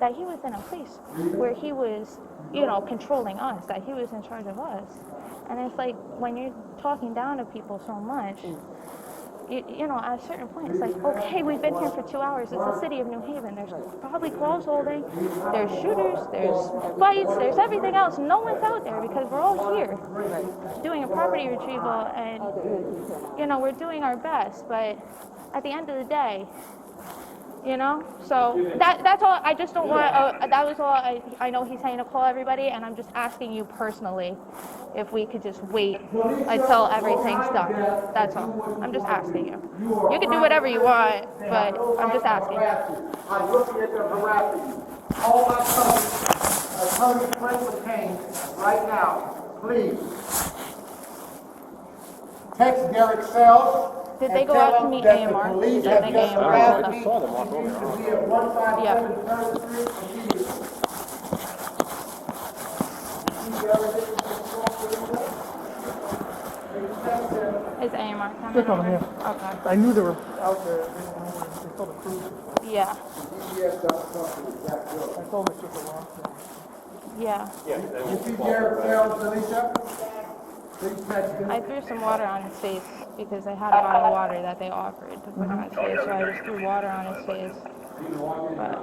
that he was in a place where he was, you know, controlling us, that he was in charge of us. And it's like, when you're talking down to people so much, you know, at a certain point, it's like, okay, we've been here for 2 hours. It's the city of New Haven. There's probably clothes holding, there's shooters, there's fights, there's everything else. No one's out there because we're all here doing a property retrieval, and, you know, we're doing our best. But at the end of the day, you know, so that's all. I just don't want, that was all. I know he's saying to call everybody, and I'm just asking you personally if we could just wait until everything's done. That's all. I'm just asking you. You can do whatever you want, but I'm just asking. I'm looking at them harassing you. Call my attorney Trent McKernan right now, please. Text Derek Sells. Did they go out to meet AMR? I think AMR told us. saw them walk over there. Is AMR coming? They're coming, yeah. Okay. I knew they were out there. They saw the crew. Yeah. I told them it's just a long thing. Yeah. You see Derek Sells, Alicia? Please text him. I threw some water on his face because they had a bottle of water that they offered to put on his face, so I just threw water on his face. But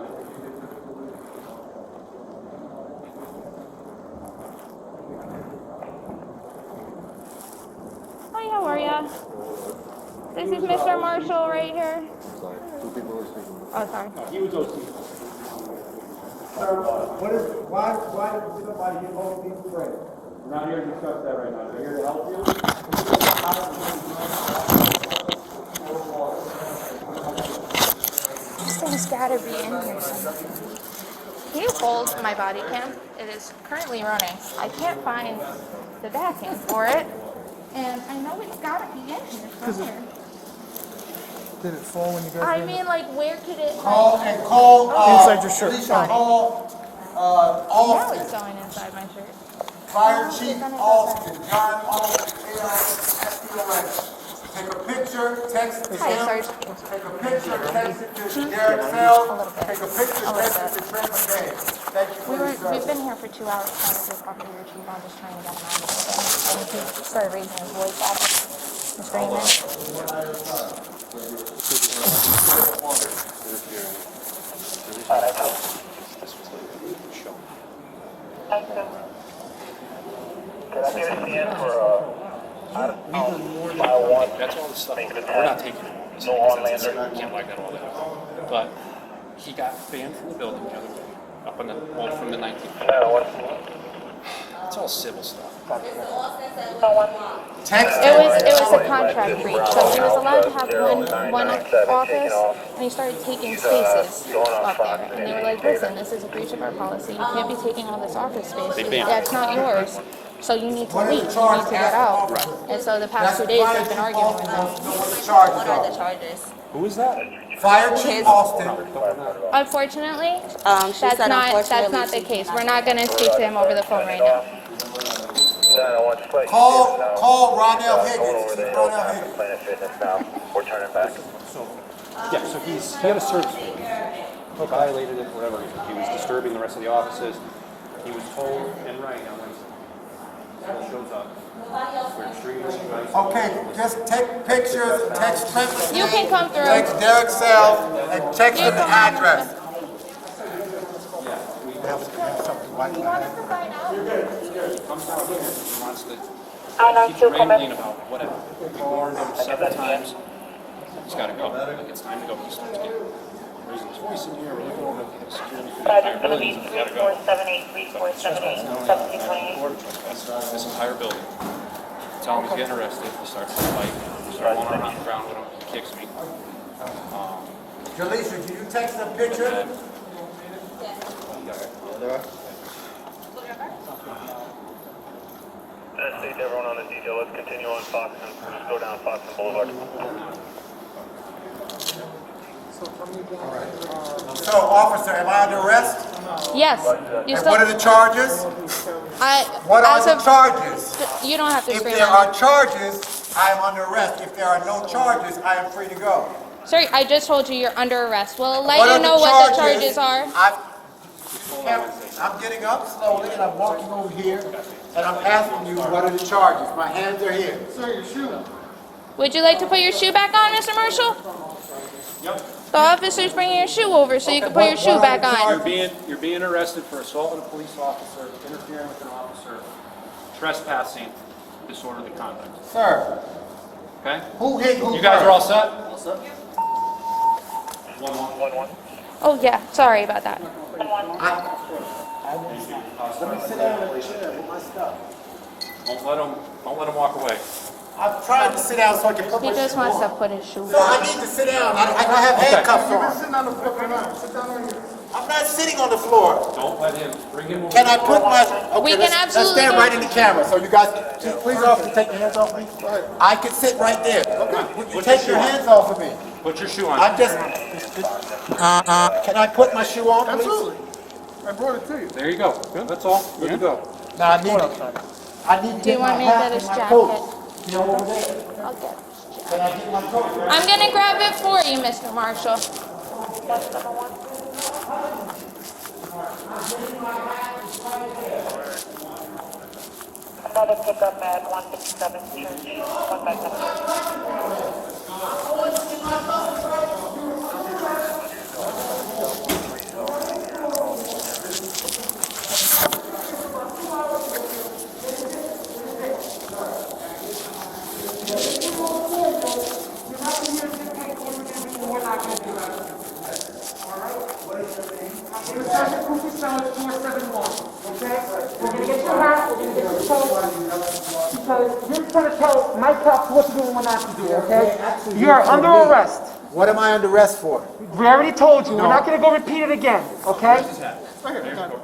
hi, how are ya? This is Mr. Marshall right here. Oh, sorry. Sir, why did somebody get hold of these threats? We're not here to discuss that right now. We're here to help you. This thing's gotta be in here somewhere. Can you hold my body cam? It is currently running. I can't find the back end for it, and I know it's gotta be in here somewhere. Did it fall when you guys I were in? mean, like, where could it? Call, Inside your shirt. Alicia, call Now Austin, it's going inside my shirt. Fire Chief Austin, John Austin, FDLA. Take a picture, text it to Hi, him. Sarge. Take a picture, text it to Derek Sells. Take a picture, text it to Trent McKay. Thank you for your We've service. been here for 2 hours trying to talk to your chief. I'm just trying to get him out of here. And he started raising his voice at us and screaming. Can I get a stand for, That's all the stuff. We're not taking it. No on-lander. Can't like that all that. But he got banned from the building the other day, up on the wall from the 19th. It's all civil stuff. Text It was a contract breach, so he was allowed to have one office, and he started taking spaces up there. And they were like, listen, this is a breach of our policy, you can't be taking all this office space, that's not yours. So you need to leave, you need to get out. And so the past 2 days, they've been arguing with them. What are the charges? Who is that? Fire Chief Austin. Unfortunately, She said that's not the case. We're not gonna speak to him over the phone right now. Call Ronell Higgins. Chief Ronell Higgins. Planet Fitness now. We're turning back. Yeah, so he had a service. He violated it, whatever. He was disturbing the rest of the offices. He was told and right on Wednesday. Still shows up. We're extremely nice. Okay, just take pictures and text Trent McKay. You can come through. Text Derek Sells and text him the address. Comes down here and wants to keep rambling about whatever. We warned him several times. He's got to go. Like, it's time to go. He starts getting raising his voice in here. We're looking over the security for the entire building. He's got to go. 3478. This entire building. Tell him he's getting arrested. He starts to fight. I start one arm on the ground with him. He kicks me. Jaleesa, did you text a picture? State to everyone on the detail. Let's continue on Fox and just go down Fox and Boulevard. So, officer, am I under arrest? Yes, you And still, what are the charges? What are the charges? you don't have to If scream there at are charges, I am under arrest. If there are no charges, I am free to go. me. Sir, I just told you you're under arrest. We'll let What you are know the what the charges? charges are. I'm getting up slowly and I'm walking over here and I'm asking you, what are the charges? My hands are here. Sir, your shoe. Would you like to put your shoe back on, Mr. Marshall? Yep. The officer's bringing your shoe over so you can put your shoe back on. You're being arrested for assaulting a police officer, interfering with an officer, trespassing, disorderly conduct. Sir, Okay? who hit who You guys are all first? set? All set. 1-1. Oh yeah, sorry about that. Let me sit down in the chair with my stuff. Don't let him walk away. I'm trying to sit down so I can put He my just shoe wants to on. put his shoe So I back. need to sit down. I have handcuffs on. Sitting on the floor right now. Sit down on your. I'm not sitting on the floor. Don't let him bring him over. Can I put my, We okay, can let's absolutely stand do- right in the camera so you guys, please officer, take your hands off me. I can sit right there. Would you take your hands off of me? Put your shoe on. I'm just, can I put my shoe on, please? Absolutely. I brought it to you. There you go. That's all. Good to go. Now, I need to Do you get my want me to hat get his and my jacket? coat. You know, over there. I'll get it. Can I get my coat? I'm gonna grab it for you, Mr. Marshall. Another pickup at 157 Church, 157. Because you're trying to tell my cops what to do and what not to do, okay? You are under arrest. What am I under arrest for? We already told you. We're not gonna go repeat it again, okay?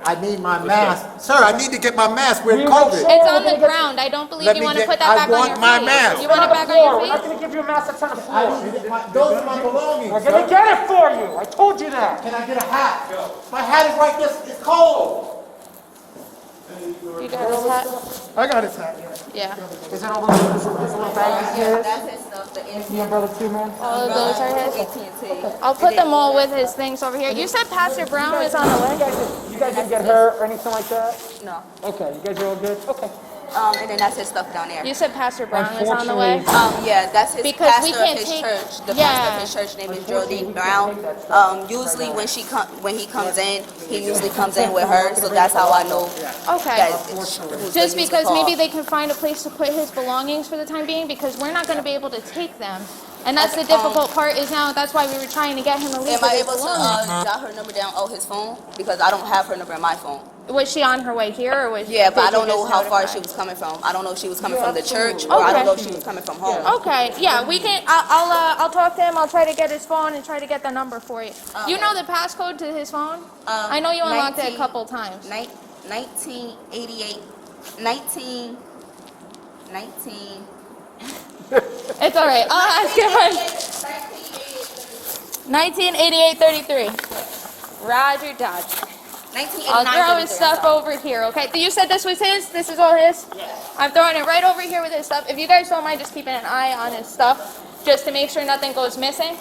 I need my mask. Sir, I need to get my mask. We're We COVID. will show- It's on the ground. I don't believe Let you me want to get- put that I back on want your my feet. mask. You want it back on your We're not feet? gonna give you a mask that's on the I floor. need to get my, those are my belongings. We're gonna sir. get it for you. I told you that. Can I get a hat? My hat is right there. It's cold. You got his hat? I got his hat. Yeah. Is it all those little baggies here? That's his stuff, the The umbrella too, man? All of those are his? AT&T. I'll put them all with his things over here. You said Pastor Brown is on the way? You guys didn't get hurt or anything like that? No. Okay, you guys are all good? Okay. And then that's his stuff down there. You said Pastor Brown is on the way? Yeah, that's his Because we pastor can't of his take- church. The yeah. pastor of his church name is Geraldine Brown. Usually when he comes in, he usually comes in with her, so that's how I know Okay. that it's who's Just the because call. maybe they can find a place to put his belongings for the time being, because we're not going to be able to take them. And that's the difficult part is now, that's why we were trying to get him to leave Am with I his able to belongings. jot her number down on his phone? Because I don't have her number in my phone. Was she on her way here or was Yeah, but I did you don't know just how far notify? she was coming from. I don't know if she was coming from the church or I don't know if she was coming from home. Okay, yeah, we can. I'll talk to him. I'll try to get his phone and try to get the number for you. You know the passcode to his phone? I know you unlocked it a couple times. 1988. 19. It's all right. I'll ask him. 1988-33. Roger Dodger. 1989. I'll throw his stuff over here, okay? You said this was his? This is all his? Yes. I'm throwing it right over here with his stuff. If you guys don't mind just keeping an eye on his stuff, just to make sure nothing goes missing.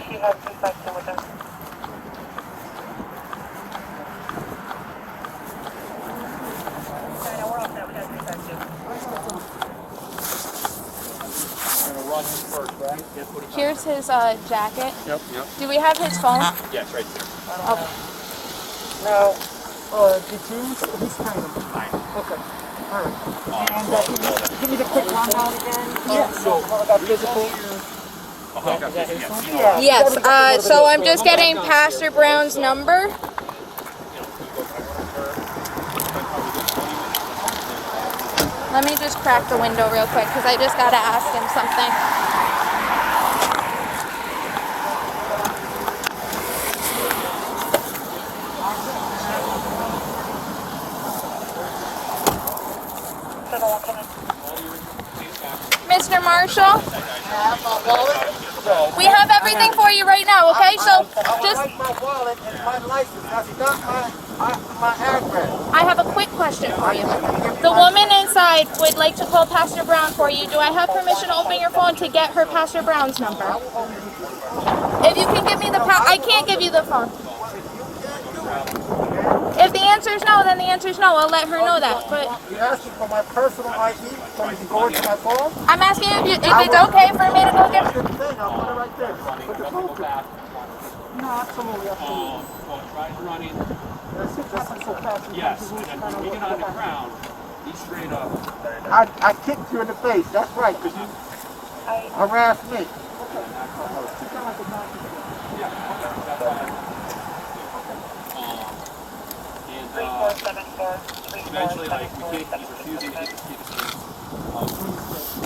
She has infection with her. We're all set. We got infection. Here's his jacket. Yep. Do we have his phone? Yeah, it's right there. Okay. Now, did you, he's kind of, okay, all right. And give me the quick rundown again. Yeah. So, about physical. Yes, so I'm just getting Pastor Brown's number. Let me just crack the window real quick because I just gotta ask him something. Mr. Marshall? We have everything for you right now, okay? So just I my wallet and my license. That's not my address. I have a quick question for you. The woman inside would like to call Pastor Brown for you. Do I have permission to open your phone to get her Pastor Brown's number? If you can give me the I can't give you the phone. If the answer is no, then the answer is no. I'll let her know that. But You asking for my personal ID so you can go into my phone? I'm asking if it's okay for me to go get. I'll put it right there. Put the phone to it. No, absolutely, absolutely. Well, try running. That's so fast. Yes, and then when we get on the ground, he's straight up. I kicked you in the face. That's right, because you harassed me. Eventually, like, he's refusing to keep his hands.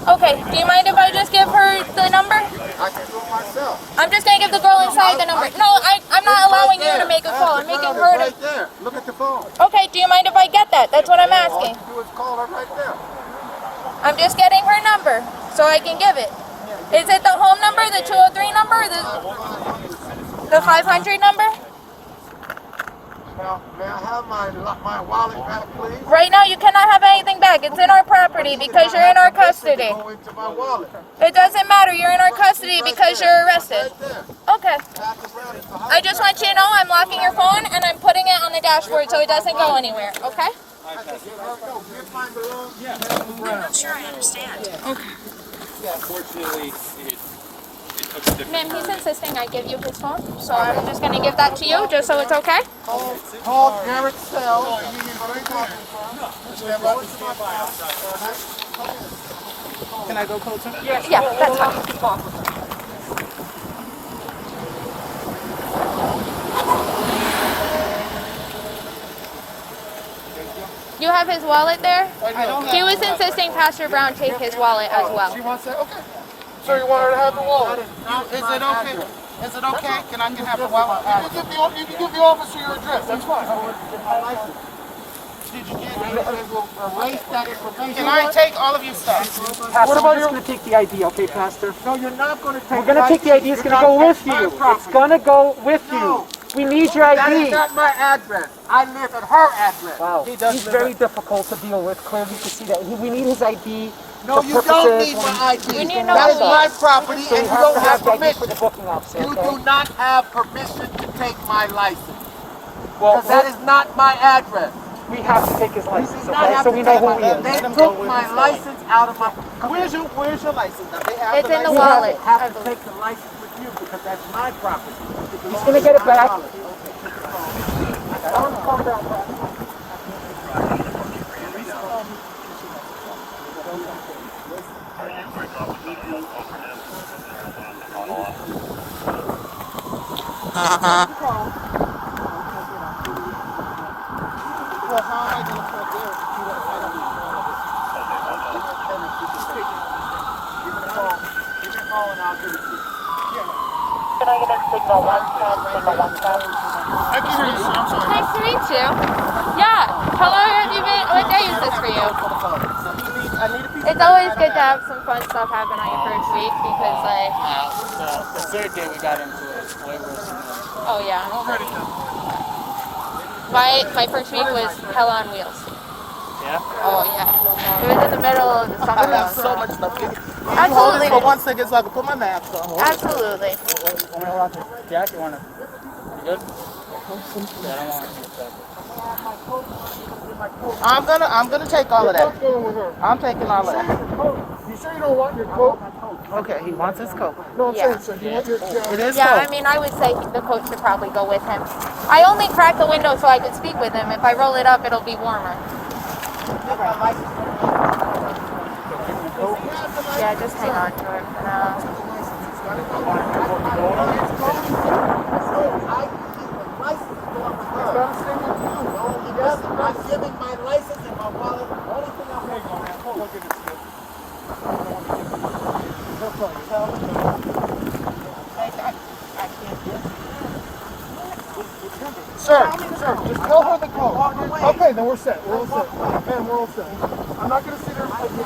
Okay, do you mind if I just give her the number? I can do it myself. I'm just gonna give the girl inside the number. No, I'm not allowing you to make a call. I'm making her Right to. there. Look at the phone. Okay, do you mind if I get that? That's what I'm All asking. you do is call her right there. I'm just getting her number so I can give it. Is it the home number, the 203 number, or the 500 number? Now, may I have my wallet back, please? Right now, you cannot have anything back. It's in our property because you're in our custody. Go into my wallet. It doesn't matter. You're in our custody because you're arrested. Okay. I just want you to know I'm locking your phone and I'm putting it on the dashboard so it doesn't go anywhere. Okay? I'm not sure I understand. Okay. Unfortunately, Ma'am, he's insisting I give you his phone, so I'm just going to give that to you just so it's okay. Call Garrett Cell. Can I go closer? Yeah, that's fine. You have his wallet there? He was insisting Pastor Brown take his wallet as well. She wants that? Okay. So you want her to have the wallet? Is it okay? Is it okay? Can I have the wallet? You can give the officer your address. That's fine. Did you get it? Erase that information. Can I take all of your stuff? What about going to take the ID, okay, Pastor? No, you're not going to take We're going to take the ID. It's going to go with you. It's going to go with you. We need your That is ID. not my address. I live at her address. Wow. He's very difficult to deal with. Clearly, you can see that. We need his ID. No, for you don't purposes need when- my ID. We need to know That is who he my is. property, So and you you don't have the ID for permission. the booking officer, You okay? do not have permission to take my license. Well, Because that is not my address. we have to take his license, do not okay? have So to we know take who my- he is. They took my license out of my. Where's your license? Now, they have It's in the license. wallet. I have to take the license with you because that's my property. He's going to get it back. Well, how am I going to put there if you don't fight on me? Give me a call and I'll give it to you. Can I get a signal 110, signal 110? I can hear you, sir. I'm sorry. Nice to meet you. Yeah. How long have you been? What day is this for you? I need a piece It's always good to have some fun stuff happen on your first week because, like, The third day we got into it. Way worse. oh yeah. My first week was hell on wheels. Yeah? Oh yeah. It was in the middle of the summer. I have so much stuff. Absolutely. For 1 second so I can put my mask on. Absolutely. Jack, you want to? You good? Yeah, I don't want to. I'm gonna take all of that. I'm taking all of that. You sure you don't want your coat? Okay, he wants his coat. No, I'm Yeah. saying, sir. You want your It is Yeah, coat. I mean, I would say the coat should probably go with him. I only cracked the window so I could speak with him. If I roll it up, it'll be warmer. Yeah, just hang on to it for now. I'm giving my license and my wallet. Only thing I'm Sir, just tell her the code. Okay, then we're set. We're all set. Man, we're all set. I'm not going to sit here and you.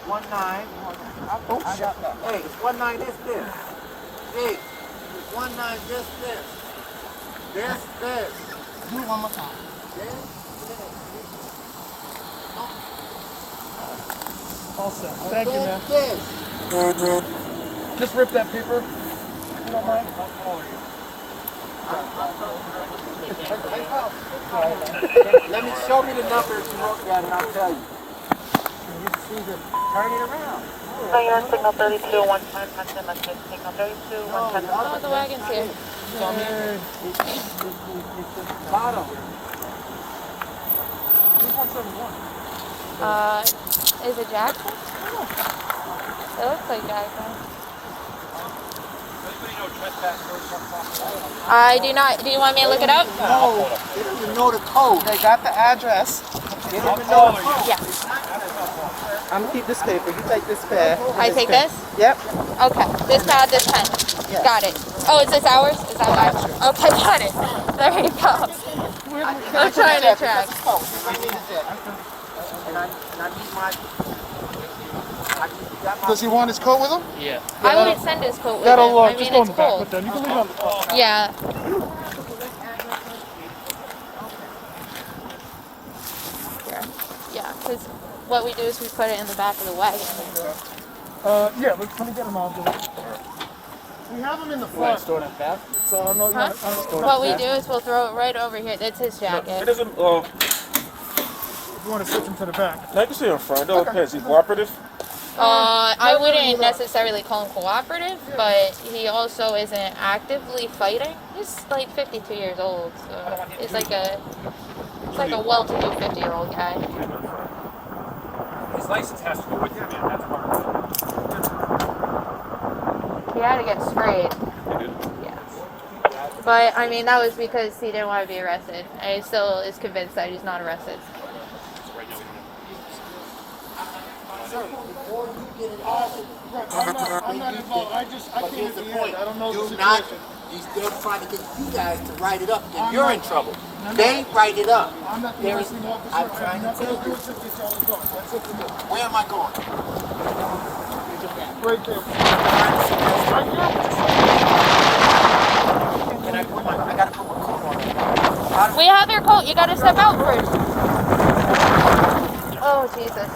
19. Oh, shit. Hey, it's 19 this. Hey, it's 19 this. This. Do it one more time. All set. Thank you, man. This. Just rip that paper. You don't mind? Let me show me the numbers you wrote down and I'll tell you. You see the turn it around. So you're on signal 32, 110, Hudson, message. Signal 32, 110. Oh, the wagon's here. It's the bottom. Is it Jackson? It looks like Jackson. I do not. Do you want me to look it up? No, they don't even know the code. They got the address. They don't even know the code. Yeah. I'm gonna keep this paper. You take this pad. I take this? Yep. Okay. This pad, this pen. Yeah. Got it. Oh, is this ours? Is that ours? Okay, got it. There you go. I'm trying to track. and I need my. Does he want his coat with him? Yeah. I would send his coat with That'll him. I just mean, go in it's the back cold. with them. You can leave it on the front. Yeah. Yeah, because what we do is we put it in the back of the wagon. Yeah, let me get him out there. We have him in the front. Store that back? So I don't know. Huh? What we do is we'll throw it right over here. That's his It jacket. doesn't. If you want to switch him to the back. I can see in front. It all depends. He's cooperative. I wouldn't necessarily call him cooperative, but he also isn't actively fighting. He's like 52 years old, so he's like a well-to-do 50-year-old guy. His license has to go with him, man. That's part of it. He had to get sprayed. Yeah. But I mean, that was because he didn't want to be arrested, and he still is convinced that he's not arrested. I'm not involved. I came Here's at the the point. end. I don't know the Do situation. not. They're trying to get you guys to write it up, then you're in trouble. They write it up. I'm not the There is. arresting officer. I'm trying to Nothing tell to do you. with this y'all is going. That's it for me. Where am I going? Right there. Can I put my? I gotta put my coat on. We have your coat. You gotta step out first. Oh Jesus!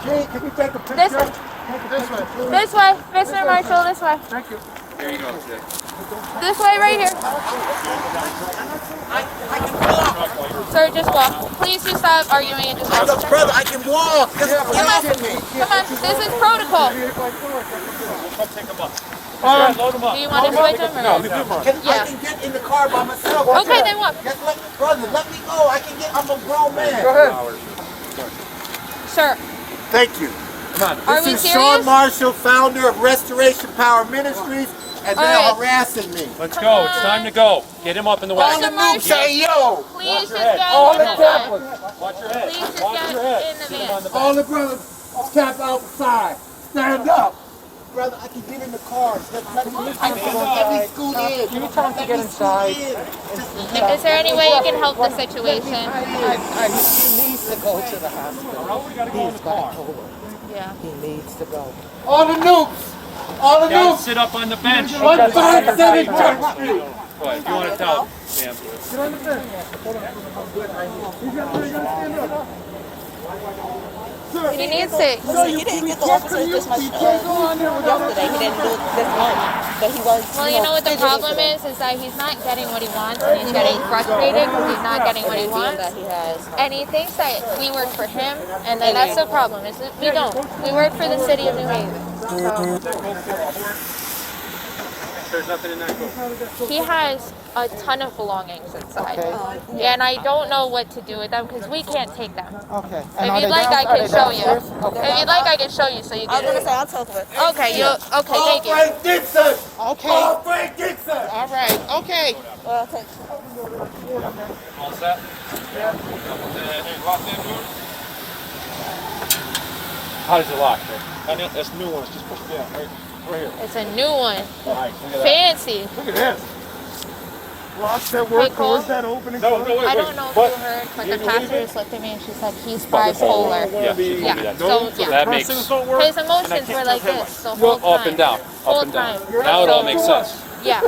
Hey, can you take a picture? This way. This way. This way, Mr. Marshall. This way. Thank you. Here you go, Jay. This way, right here. Sir, just walk. Please do stop arguing and just walk. Brother, I can walk. Just get off of me. Come on. This is protocol. Come take him up. Do you want to switch him or? I can get in the car by myself. Okay, then walk. Just brother, let me go. I can get. I'm a grown man. Go ahead. Sir, Thank you. are we This is Sean serious? Marshall, founder of Restoration Power Ministries, and they're All right. harassing me. Let's go. It's time to go. Get him up in the All wagon. the noobs say yo. Please just head. get All in the the van. campers. Watch your head. Please just Watch get your head. in the van. All the brothers camp outside. Stand up. Brother, I can get in the car. Let me scoot in. Give me time to get inside. Is there any way you can help the situation? He needs to go to the hospital. We gotta go in the car. Yeah. He needs to go. All the noobs. All the You gotta noobs. sit up on the bench. 157 Church Street. What, if you want to tell Sam. Get on the bench. Hold on. You gotta stand up. Sir, He needs to. he didn't get the officers this much yesterday. He didn't do this much. But he was. Well, you know what the problem is that he's not getting what he wants, and he's getting frustrated because he's not getting what he wants. And he thinks that we work for him, and then that's the problem. Is that we don't. We work for the city of New Haven. There's nothing in that book. He has a ton of belongings inside, and I don't know what to do with them because we can't take them. Okay. If you'd like, I can show you. If you'd like, I can show you so you get it. I'll talk to her. Okay, thank you. Frank Dixon. Okay. Oh, Frank Dixon. All right. Okay. All set? Yeah. Lock that door. How does it lock, sir? That's new ones. Just push it down. Right here. It's a new one. Nice. Look at that. Fancy. Look at this. Locks that Hey, work. Cole? Where's that opening? No, wait. I don't know if you heard, but the pastor just looked at me and she said he's bipolar. Yeah, she told me Yeah, that. so So that makes Pressings don't work. his emotions were like this the whole time. up and down. Whole Up and down. time. Now it all makes sense. Yeah.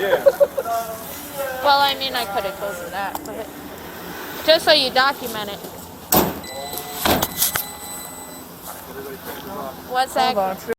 Well, I mean, I could have told you that, but just so you document it. One sec. Hold on.